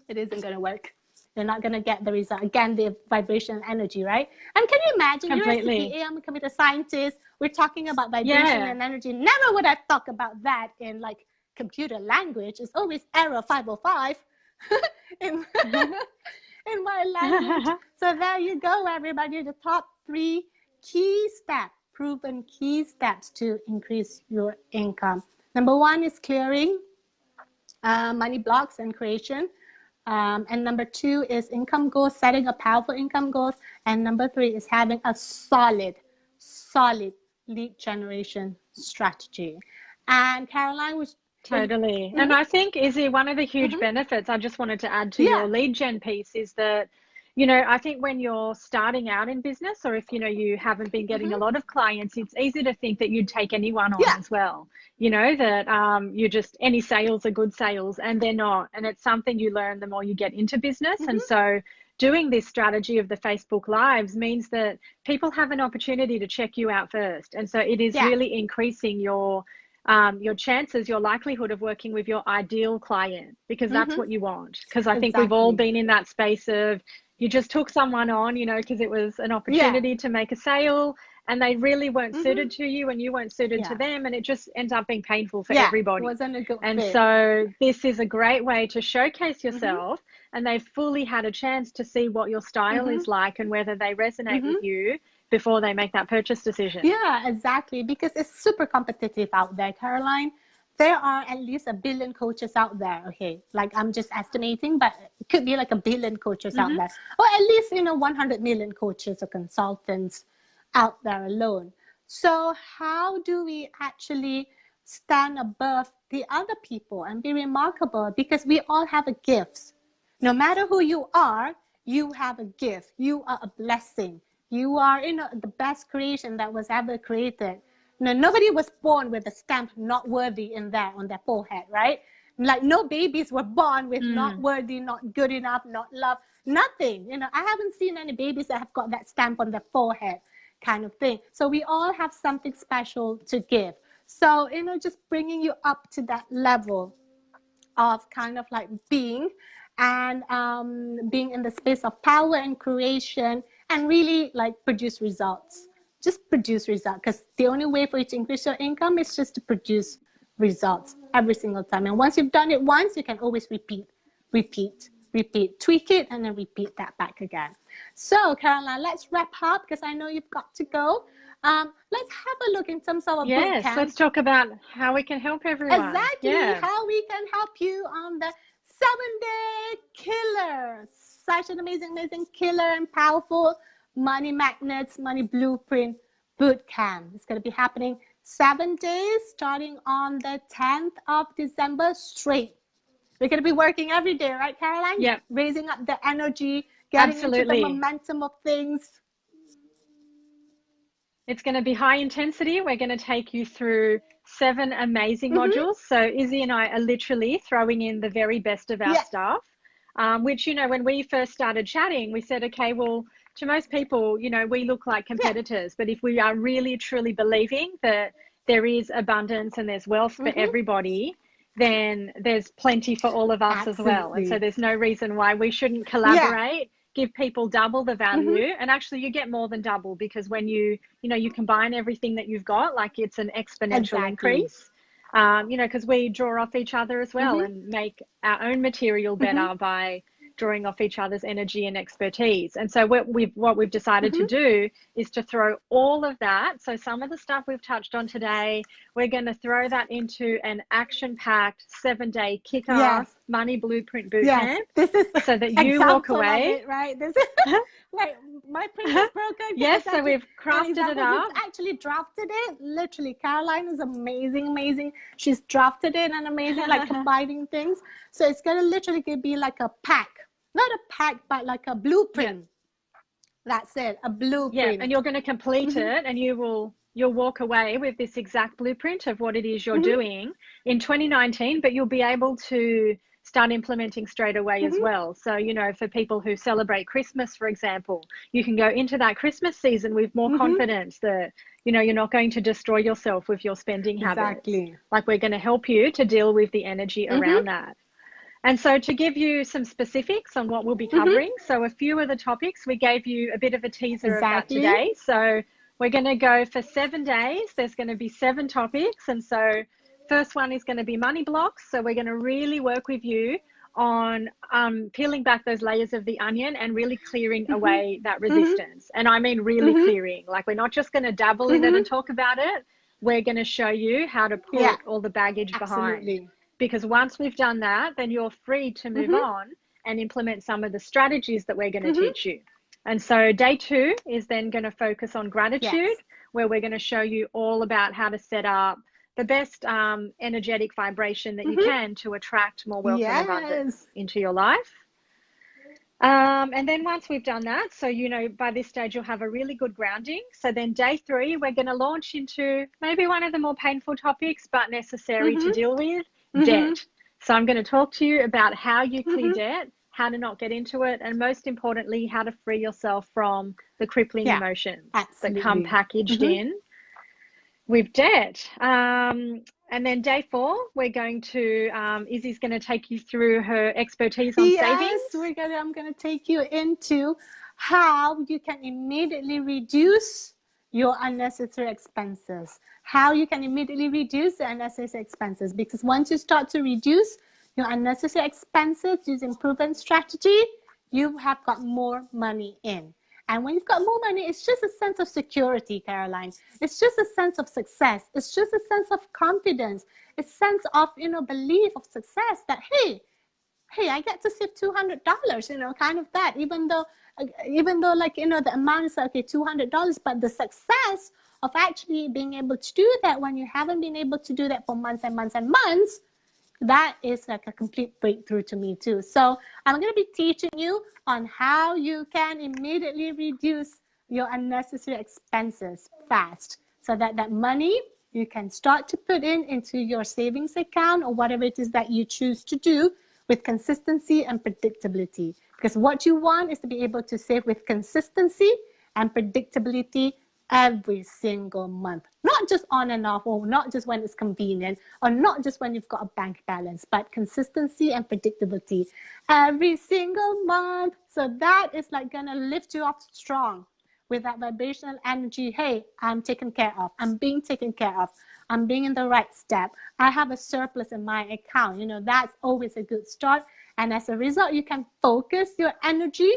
it isn't going to work. You're not going to get the result. Again, the vibration and energy, right? And can you imagine, Completely. you're a CPA, I'm a computer scientist. We're talking about vibration and energy. Never would I talk about that in like computer language. It's always error 505 in my language. So there you go, everybody. The top 3 key steps, proven key steps to increase your income. Number 1 is clearing money blocks and creation. And number 2 is income goals, setting a powerful income goals. And number 3 is having a solid lead generation strategy. And Caroline was totally. And I think, Izzy, one of the huge benefits I just wanted to add to your lead gen piece is that, I think when you're starting out in business, or if, you haven't been getting a lot of clients, it's easy to think that you'd take anyone on as well. That you just, any sales are good sales, and they're not. And it's something you learn the more you get into business. And so doing this strategy of the Facebook Lives means that people have an opportunity to check you out first. And so it is really increasing your chances, your likelihood of working with your ideal client, because that's what you want. Because I think we've all been in that space of, you just took someone on, because it was an opportunity to make a sale, and they really weren't suited to you and you weren't suited to them, and it just ends up being painful for everybody. Wasn't a good and fit. So this is a great way to showcase yourself, and they've fully had a chance to see what your style is like and whether they resonate with you before they make that purchase decision. Yeah, exactly, because it's super competitive out there, Caroline. There are at least 1 billion coaches out there. Okay, like I'm just estimating, but it could be like 1 billion coaches out there, or at least 100 million coaches or consultants out there alone. So how do we actually stand above the other people and be remarkable? Because we all have a gift. No matter who you are, you have a gift. You are a blessing. You are, the best creation that was ever created. Nobody was born with a stamp not worthy on their forehead, right? Like no babies were born with not worthy, not good enough, not loved, nothing. I haven't seen any babies that have got that stamp on their forehead kind of thing. So we all have something special to give. So, just bringing you up to that level of kind of like being and being in the space of power and creation and really like produce results. Just produce results, because the only way for you to increase your income is just to produce results every single time. And once you've done it once, you can always repeat, tweak it, and then repeat that back again. So Caroline, let's wrap up because I know you've got to go. Let's have a look in terms of a bootcamp. Yes, let's talk about how we can help everyone. Exactly, how we can help you on the 7-day killer. Such an amazing killer and powerful Money Magnets, Money Blueprint Bootcamp. It's going to be happening 7 days, starting on the 10th of December straight. We're going to be working every day, right, Caroline? Yep. Raising up the energy, getting into the momentum of things. It's going to be high intensity. We're going to take you through 7 amazing modules. So Izzy and I are literally throwing in the very best of our stuff, which, when we first started chatting, we said, okay, well, to most people, we look like competitors, but if we are really truly believing that there is abundance and there's wealth for everybody, then there's plenty for all of us as well. And so there's no reason why we shouldn't collaborate, give people double the value. And actually you get more than double, because when you combine everything that you've got, like it's an exponential increase, because we draw off each other as well and make our own material better by drawing off each other's energy and expertise. And so what we've decided to do is to throw all of that. So some of the stuff we've touched on today, we're going to throw that into an action-packed 7-day kick-ass money blueprint bootcamp. This is so that you walk away. Right? This is like my previous broker. Yes, so we've crafted it up. We've actually drafted it. Literally, Caroline is amazing. She's drafted it and amazing, like combining things. So it's going to literally be like a pack. Not a pack, but like a blueprint. That's it, a blueprint. Yeah, and you're going to complete it, and you'll walk away with this exact blueprint of what it is you're doing in 2019, but you'll be able to start implementing straight away as well. So, for people who celebrate Christmas, for example, you can go into that Christmas season with more confidence that, you're not going to destroy yourself with your spending habits. Like, we're going to help you to deal with the energy around that. And so to give you some specifics on what we'll be covering, so a few of the topics, we gave you a bit of a teaser of that today. So we're going to go for 7 days. There's going to be 7 topics. And so first one is going to be money blocks. So we're going to really work with you on peeling back those layers of the onion and really clearing away that resistance. And I mean really clearing. Like, we're not just going to dabble in it and talk about it. We're going to show you how to put all the baggage behind. Because once we've done that, then you're free to move on and implement some of the strategies that we're going to teach you. And so day 2 is then going to focus on gratitude, where we're going to show you all about how to set up the best energetic vibration that you can to attract more wealth and abundance into your life. And then once we've done that, so, by this stage, you'll have a really good grounding. So then day 3, we're going to launch into maybe one of the more painful topics, but necessary to deal with. Debt. So I'm going to talk to you about how you clear debt, how to not get into it, and most importantly, how to free yourself from the crippling emotions that come packaged in with debt. And then day 4, we're going to, Izzy's going to take you through her expertise on savings. I'm going to take you into how you can immediately reduce your unnecessary expenses. How you can immediately reduce the unnecessary expenses, because once you start to reduce your unnecessary expenses using proven strategy, you have got more money in. And when you've got more money, it's just a sense of security, Caroline. It's just a sense of success. It's just a sense of confidence. It's a sense of, belief of success that, hey, I get to save $200, kind of that, even though like, the amount is okay, $200, but the success of actually being able to do that when you haven't been able to do that for months and months and months, that is like a complete breakthrough to me too. So I'm going to be teaching you on how you can immediately reduce your unnecessary expenses fast, so that money you can start to put into your savings account or whatever it is that you choose to do with consistency and predictability. Because what you want is to be able to save with consistency and predictability every single month, not just on and off, or not just when it's convenient, or not just when you've got a bank balance, but consistency and predictability every single month. So that is like gonna lift you up strong with that vibrational energy. Hey, I'm taken care of. I'm being taken care of. I'm being in the right step. I have a surplus in my account. That's always a good start. And as a result, you can focus your energy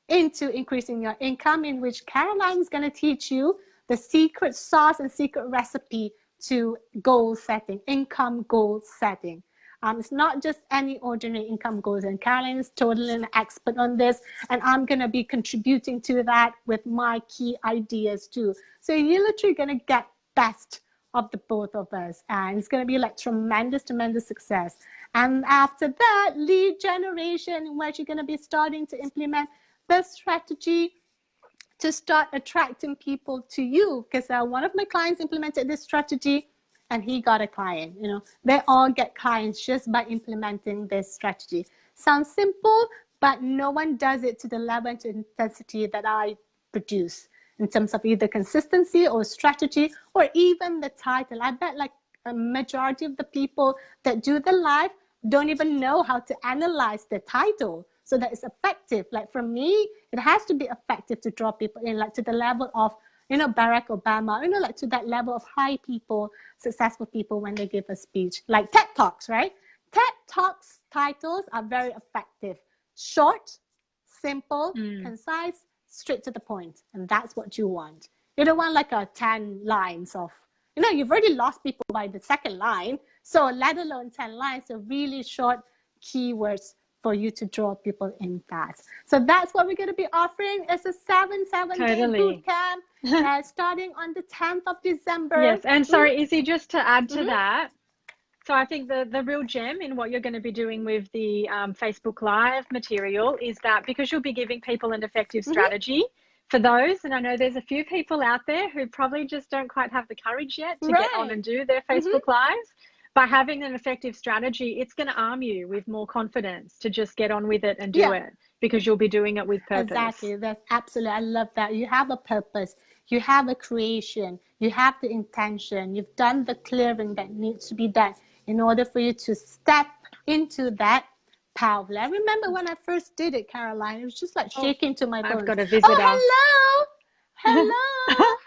into increasing your income, in which Caroline is going to teach you the secret sauce and secret recipe to goal setting, income goal setting. It's not just any ordinary income goals, and Caroline is totally an expert on this, and I'm going to be contributing to that with my key ideas too. So you're literally going to get best of the both of us, and it's going to be like tremendous success. And after that, lead generation, in which you're going to be starting to implement the strategy to start attracting people to you. Because one of my clients implemented this strategy and he got a client. They all get clients just by implementing this strategy. Sounds simple, but no one does it to the level and intensity that I produce. in terms of either consistency or strategy or even the title. I bet like a majority of the people that do the live don't even know how to analyze the title so that it's effective. Like for me, it has to be effective to draw people in, like to the level of, you know, Barack Obama, you know, like to that level of high people, successful people when they give a speech, like TED Talks, right? TED Talks titles are very effective. Short, simple, concise, straight to the point. And that's what you want. You don't want like a 10 lines of, you know, you've already lost people by the second line. So let alone 10 lines, so really short keywords for you to draw people in fast. So that's what we're going to be offering. It's a 7-day boot camp starting on the 10th of December. Yes, and sorry, Izzy, just to add to that, so I think the real gem in what you're going to be doing with the Facebook Live material is that because you'll be giving people an effective strategy for those, and I know there's a few people out there who probably just don't quite have the courage yet to get on and do their Facebook Lives. By having an effective strategy, it's going to arm you with more confidence to just get on with it and do it, because you'll be doing it with purpose. Exactly. That's absolutely, I love that. You have a purpose, you have a creation, you have the intention, you've done the clearing that needs to be done in order for you to step into that powerful. I remember when I first did it, Caroline, it was just like shaking to my bones. I've got a visitor. Oh, hello.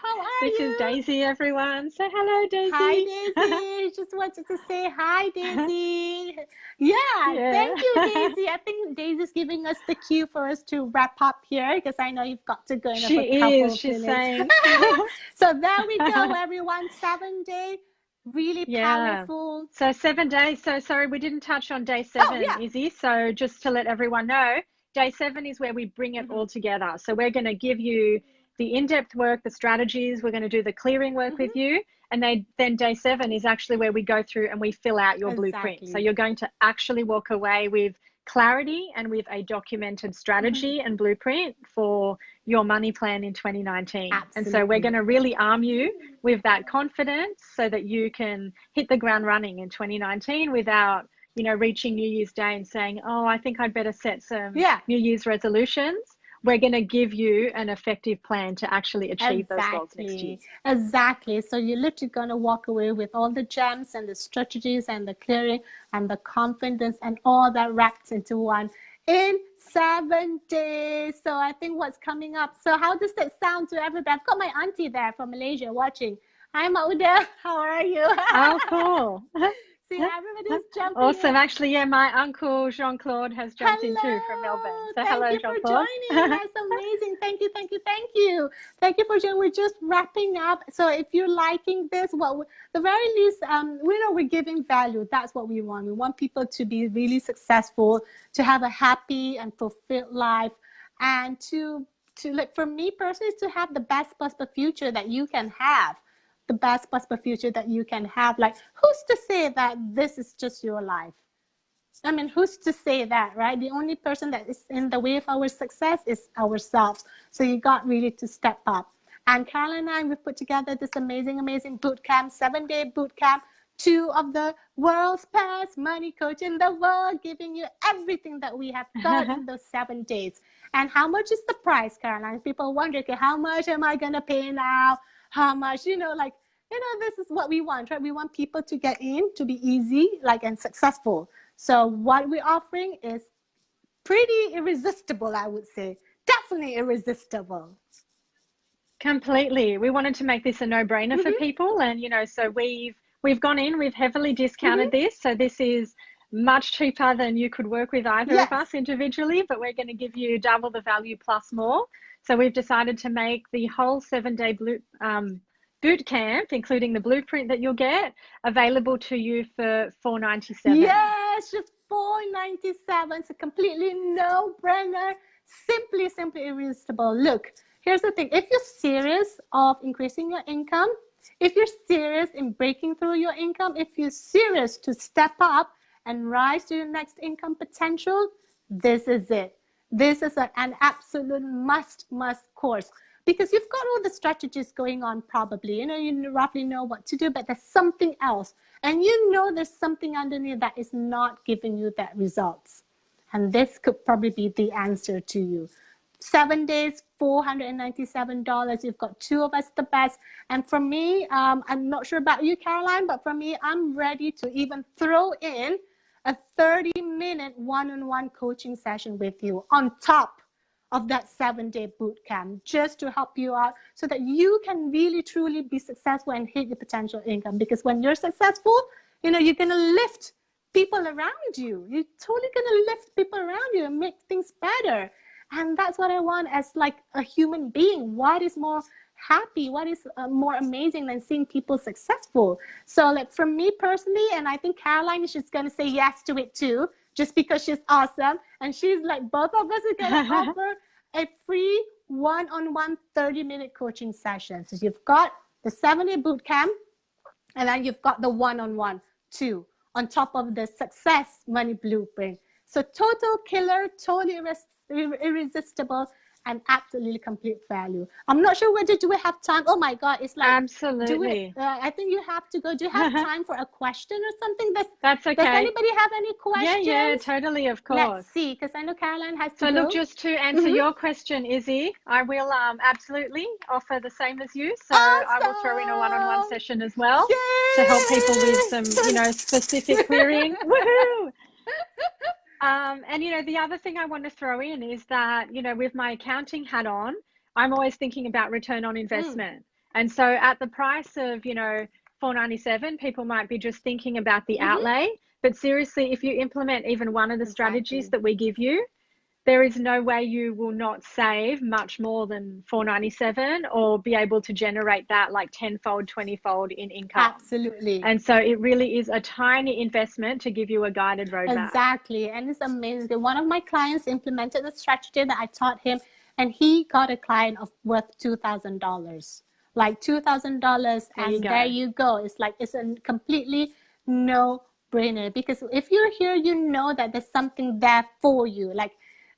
How are this you? This is Daisy, everyone. Say hello, Daisy. Hi, Daisy. Just wanted to say hi, Daisy. Thank you, Daisy. I think Daisy's giving us the cue for us to wrap up here because I know you've got to go in She a couple of she's minutes. saying. So there we go, everyone. 7-day, really powerful. So 7 days. So sorry, we didn't touch on day 7, Izzy. So just to let everyone know, day 7 is where we bring it all together. So we're going to give you the in-depth work, the strategies. We're going to do the clearing work with you. And then day 7 is actually where we go through and we fill out your blueprint. So you're going to actually walk away with clarity and with a documented strategy and blueprint for your money plan in 2019. And so we're going to really arm you with that confidence so that you can hit the ground running in 2019 without, you know, reaching New Year's Day and saying, oh, I think I'd better set some New Year's resolutions. We're going to give you an effective plan to actually achieve those goals next year. Exactly. So you're literally going to walk away with all the gems and the strategies and the clearing and the confidence and all that wrapped into one in 7 days. So I think what's coming up. So how does that sound to everybody? I've got my auntie there from Malaysia watching. Hi, Mauda. How are you? Oh, cool. See, everybody's jumping awesome. in. Actually, my uncle Jean-Claude has jumped in too from Melbourne. So hello, Jean-Claude. Thank you for joining. That's amazing. Thank you. Thank you for joining. We're just wrapping up. So if you're liking this, the very least, we know we're giving value. That's what we want. We want people to be really successful, to have a happy and fulfilled life, and to like, for me personally, to have the best possible future that you can have. The best possible future that you can have. Like, who's to say that this is just your life? I mean, who's to say that, right? The only person that is in the way of our success is ourselves. So you got really to step up. And Caroline and I, we've put together this amazing boot camp, 7-day boot camp, 2 of the world's best money coach in the world, giving you everything that we have got in those 7 days. And how much is the price, Caroline? People wonder, okay, how much am I going to pay now? How much, you know, this is what we want, right? We want people to get in, to be easy, and successful. So what we're offering is pretty irresistible, I would say. Definitely irresistible. Completely. We wanted to make this a no-brainer for people. And, you know, so we've gone in, we've heavily discounted this. So this is much cheaper than you could work with either of us individually, but we're going to give you double the value plus more. So we've decided to make the whole 7-day boot camp, including the blueprint that you'll get, available to you for $497. Yes, just $497. It's a completely no-brainer. Simply irresistible. Look, here's the thing. If you're serious of increasing your income, if you're serious in breaking through your income, if you're serious to step up and rise to your next income potential, this is it. This is an absolute must course, because you've got all the strategies going on probably. You know, you roughly know what to do, but there's something else. And you know there's something underneath that is not giving you that results. And this could probably be the answer to you. 7 days, $497. You've got two of us, the best. And for me, I'm not sure about you, Caroline, but for me, I'm ready to even throw in a 30-minute one-on-one coaching session with you on top of that 7-day boot camp, just to help you out so that you can really truly be successful and hit your potential income. Because when you're successful, you know, you're going to lift people around you. You're totally going to lift people around you and make things better. And that's what I want as like a human being. What is more happy? What is more amazing than seeing people successful? So like for me personally, and I think Caroline is just going to say yes to it too, just because she's awesome. And she's like, both of us are going to offer a free one-on-one 30-minute coaching session. So you've got the 7-day boot camp, and then you've got the one-on-one too, on top of the success money blueprint. So total killer, totally irresistible, and absolutely complete value. I'm not sure whether do we have time. Oh my God, it's like absolutely. I think you have to go. Do you have time for a question or something? That's okay. Does anybody have any questions? Yeah, totally, of course. Let's see, because I know Caroline has to go. So look, just to answer your question, Izzy, I will absolutely offer the same as you. So awesome. I will throw in a one-on-one session as well to help people with some, you know, specific querying. Woohoo! And, you know, the other thing I want to throw in is that, you know, with my accounting hat on, I'm always thinking about return on investment. And so at the price of, you know, $497, people might be just thinking about the outlay. But seriously, if you implement even one of the strategies that we give you, there is no way you will not save much more than $497 or be able to generate that like 10-fold, 20-fold in income. Absolutely. And so it really is a tiny investment to give you a guided roadmap. Exactly. And it's amazing. One of my clients implemented the strategy that I taught him, and he got a client of worth $2,000. Like $2,000, and there you go. It's like, it's a completely no-brainer, because if you're here, you know that there's something there for you. Like,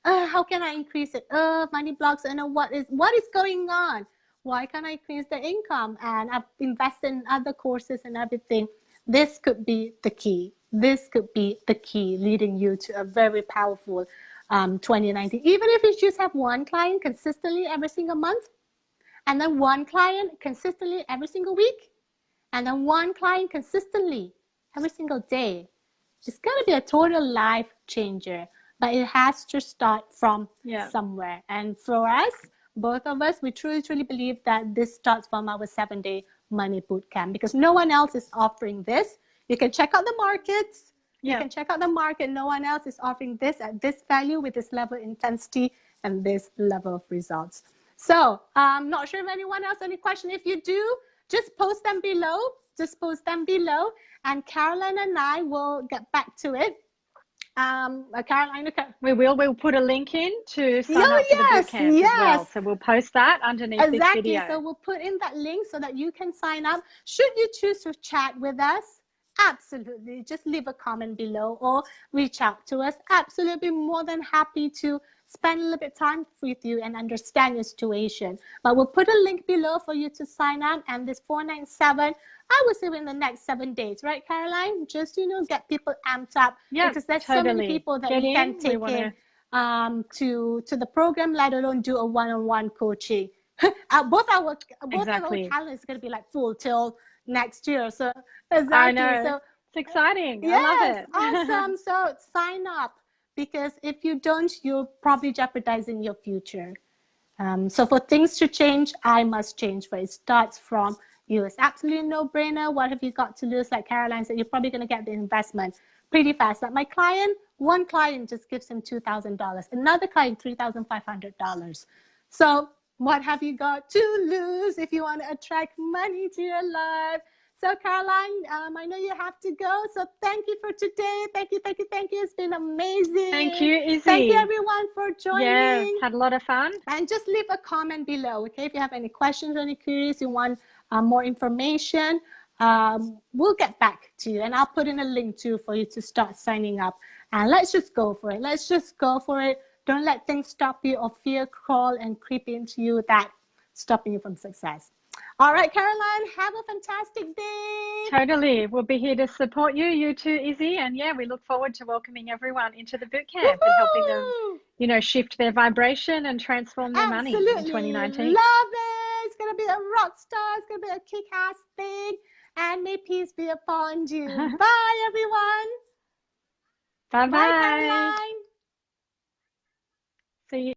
how can I increase it? Money blocks. I know what is going on. Why can't I increase the income? And I've invested in other courses and everything. This could be the key. This could be the key leading you to a very powerful 2019. Even if you just have one client consistently every single month, and then one client consistently every single week, and then one client consistently every single day, it's going to be a total life changer. But it has to start from somewhere. And for us, both of us, we truly, truly believe that this starts from our 7-day money bootcamp, because no one else is offering this. You can check out the markets. You can check out the market. No one else is offering this at this value with this level of intensity and this level of results. So I'm not sure if anyone else has any question. If you do, just post them below. Just post them below. And Caroline and I will get back to it. Caroline, we'll put a link in to sign up for the bootcamp as well. So we'll post that underneath this video. So we'll put in that link so that you can sign up. Should you choose to chat with us, absolutely, just leave a comment below or reach out to us. Absolutely, more than happy to spend a little bit of time with you and understand your situation. But we'll put a link below for you to sign up. And this $497, I would say in the next 7 days, right, Caroline? Just, you know, get people amped up. Because there's so many people that we can take in to the program, let alone do a one-on-one coaching. both our calendar is going to be like full till next year. So I know. So it's exciting. Yes, I love it. Awesome. So sign up, because if you don't, you're probably jeopardizing your future. So for things to change, I must change. But it starts from you. It's absolutely no-brainer. What have you got to lose? Like Caroline said, you're probably going to get the investment pretty fast. Like my client, one client just gives him $2,000. Another client, $3,500. So what have you got to lose if you want to attract money to your life? So Caroline, I know you have to go. So thank you for today. Thank you. It's been amazing. Thank you, Izzy. Thank you, everyone, for joining. Yeah, had a lot of fun. And just leave a comment below, okay? If you have any questions or any queries, you want more information, we'll get back to you. And I'll put in a link too for you to start signing up. And let's just go for it. Let's just go for it. Don't let things stop you or fear crawl and creep into you that stopping you from success. All right, Caroline, have a fantastic day. Totally. We'll be here to support you. You too, Izzy. And yeah, we look forward to welcoming everyone into the bootcamp and helping them you know, shift their vibration and transform their money in Absolutely. 2019. Love it. It's going to be a rock star. It's going to be a kick-ass thing. And may peace be upon you. Bye, everyone. Bye-bye. Bye, Caroline. See you.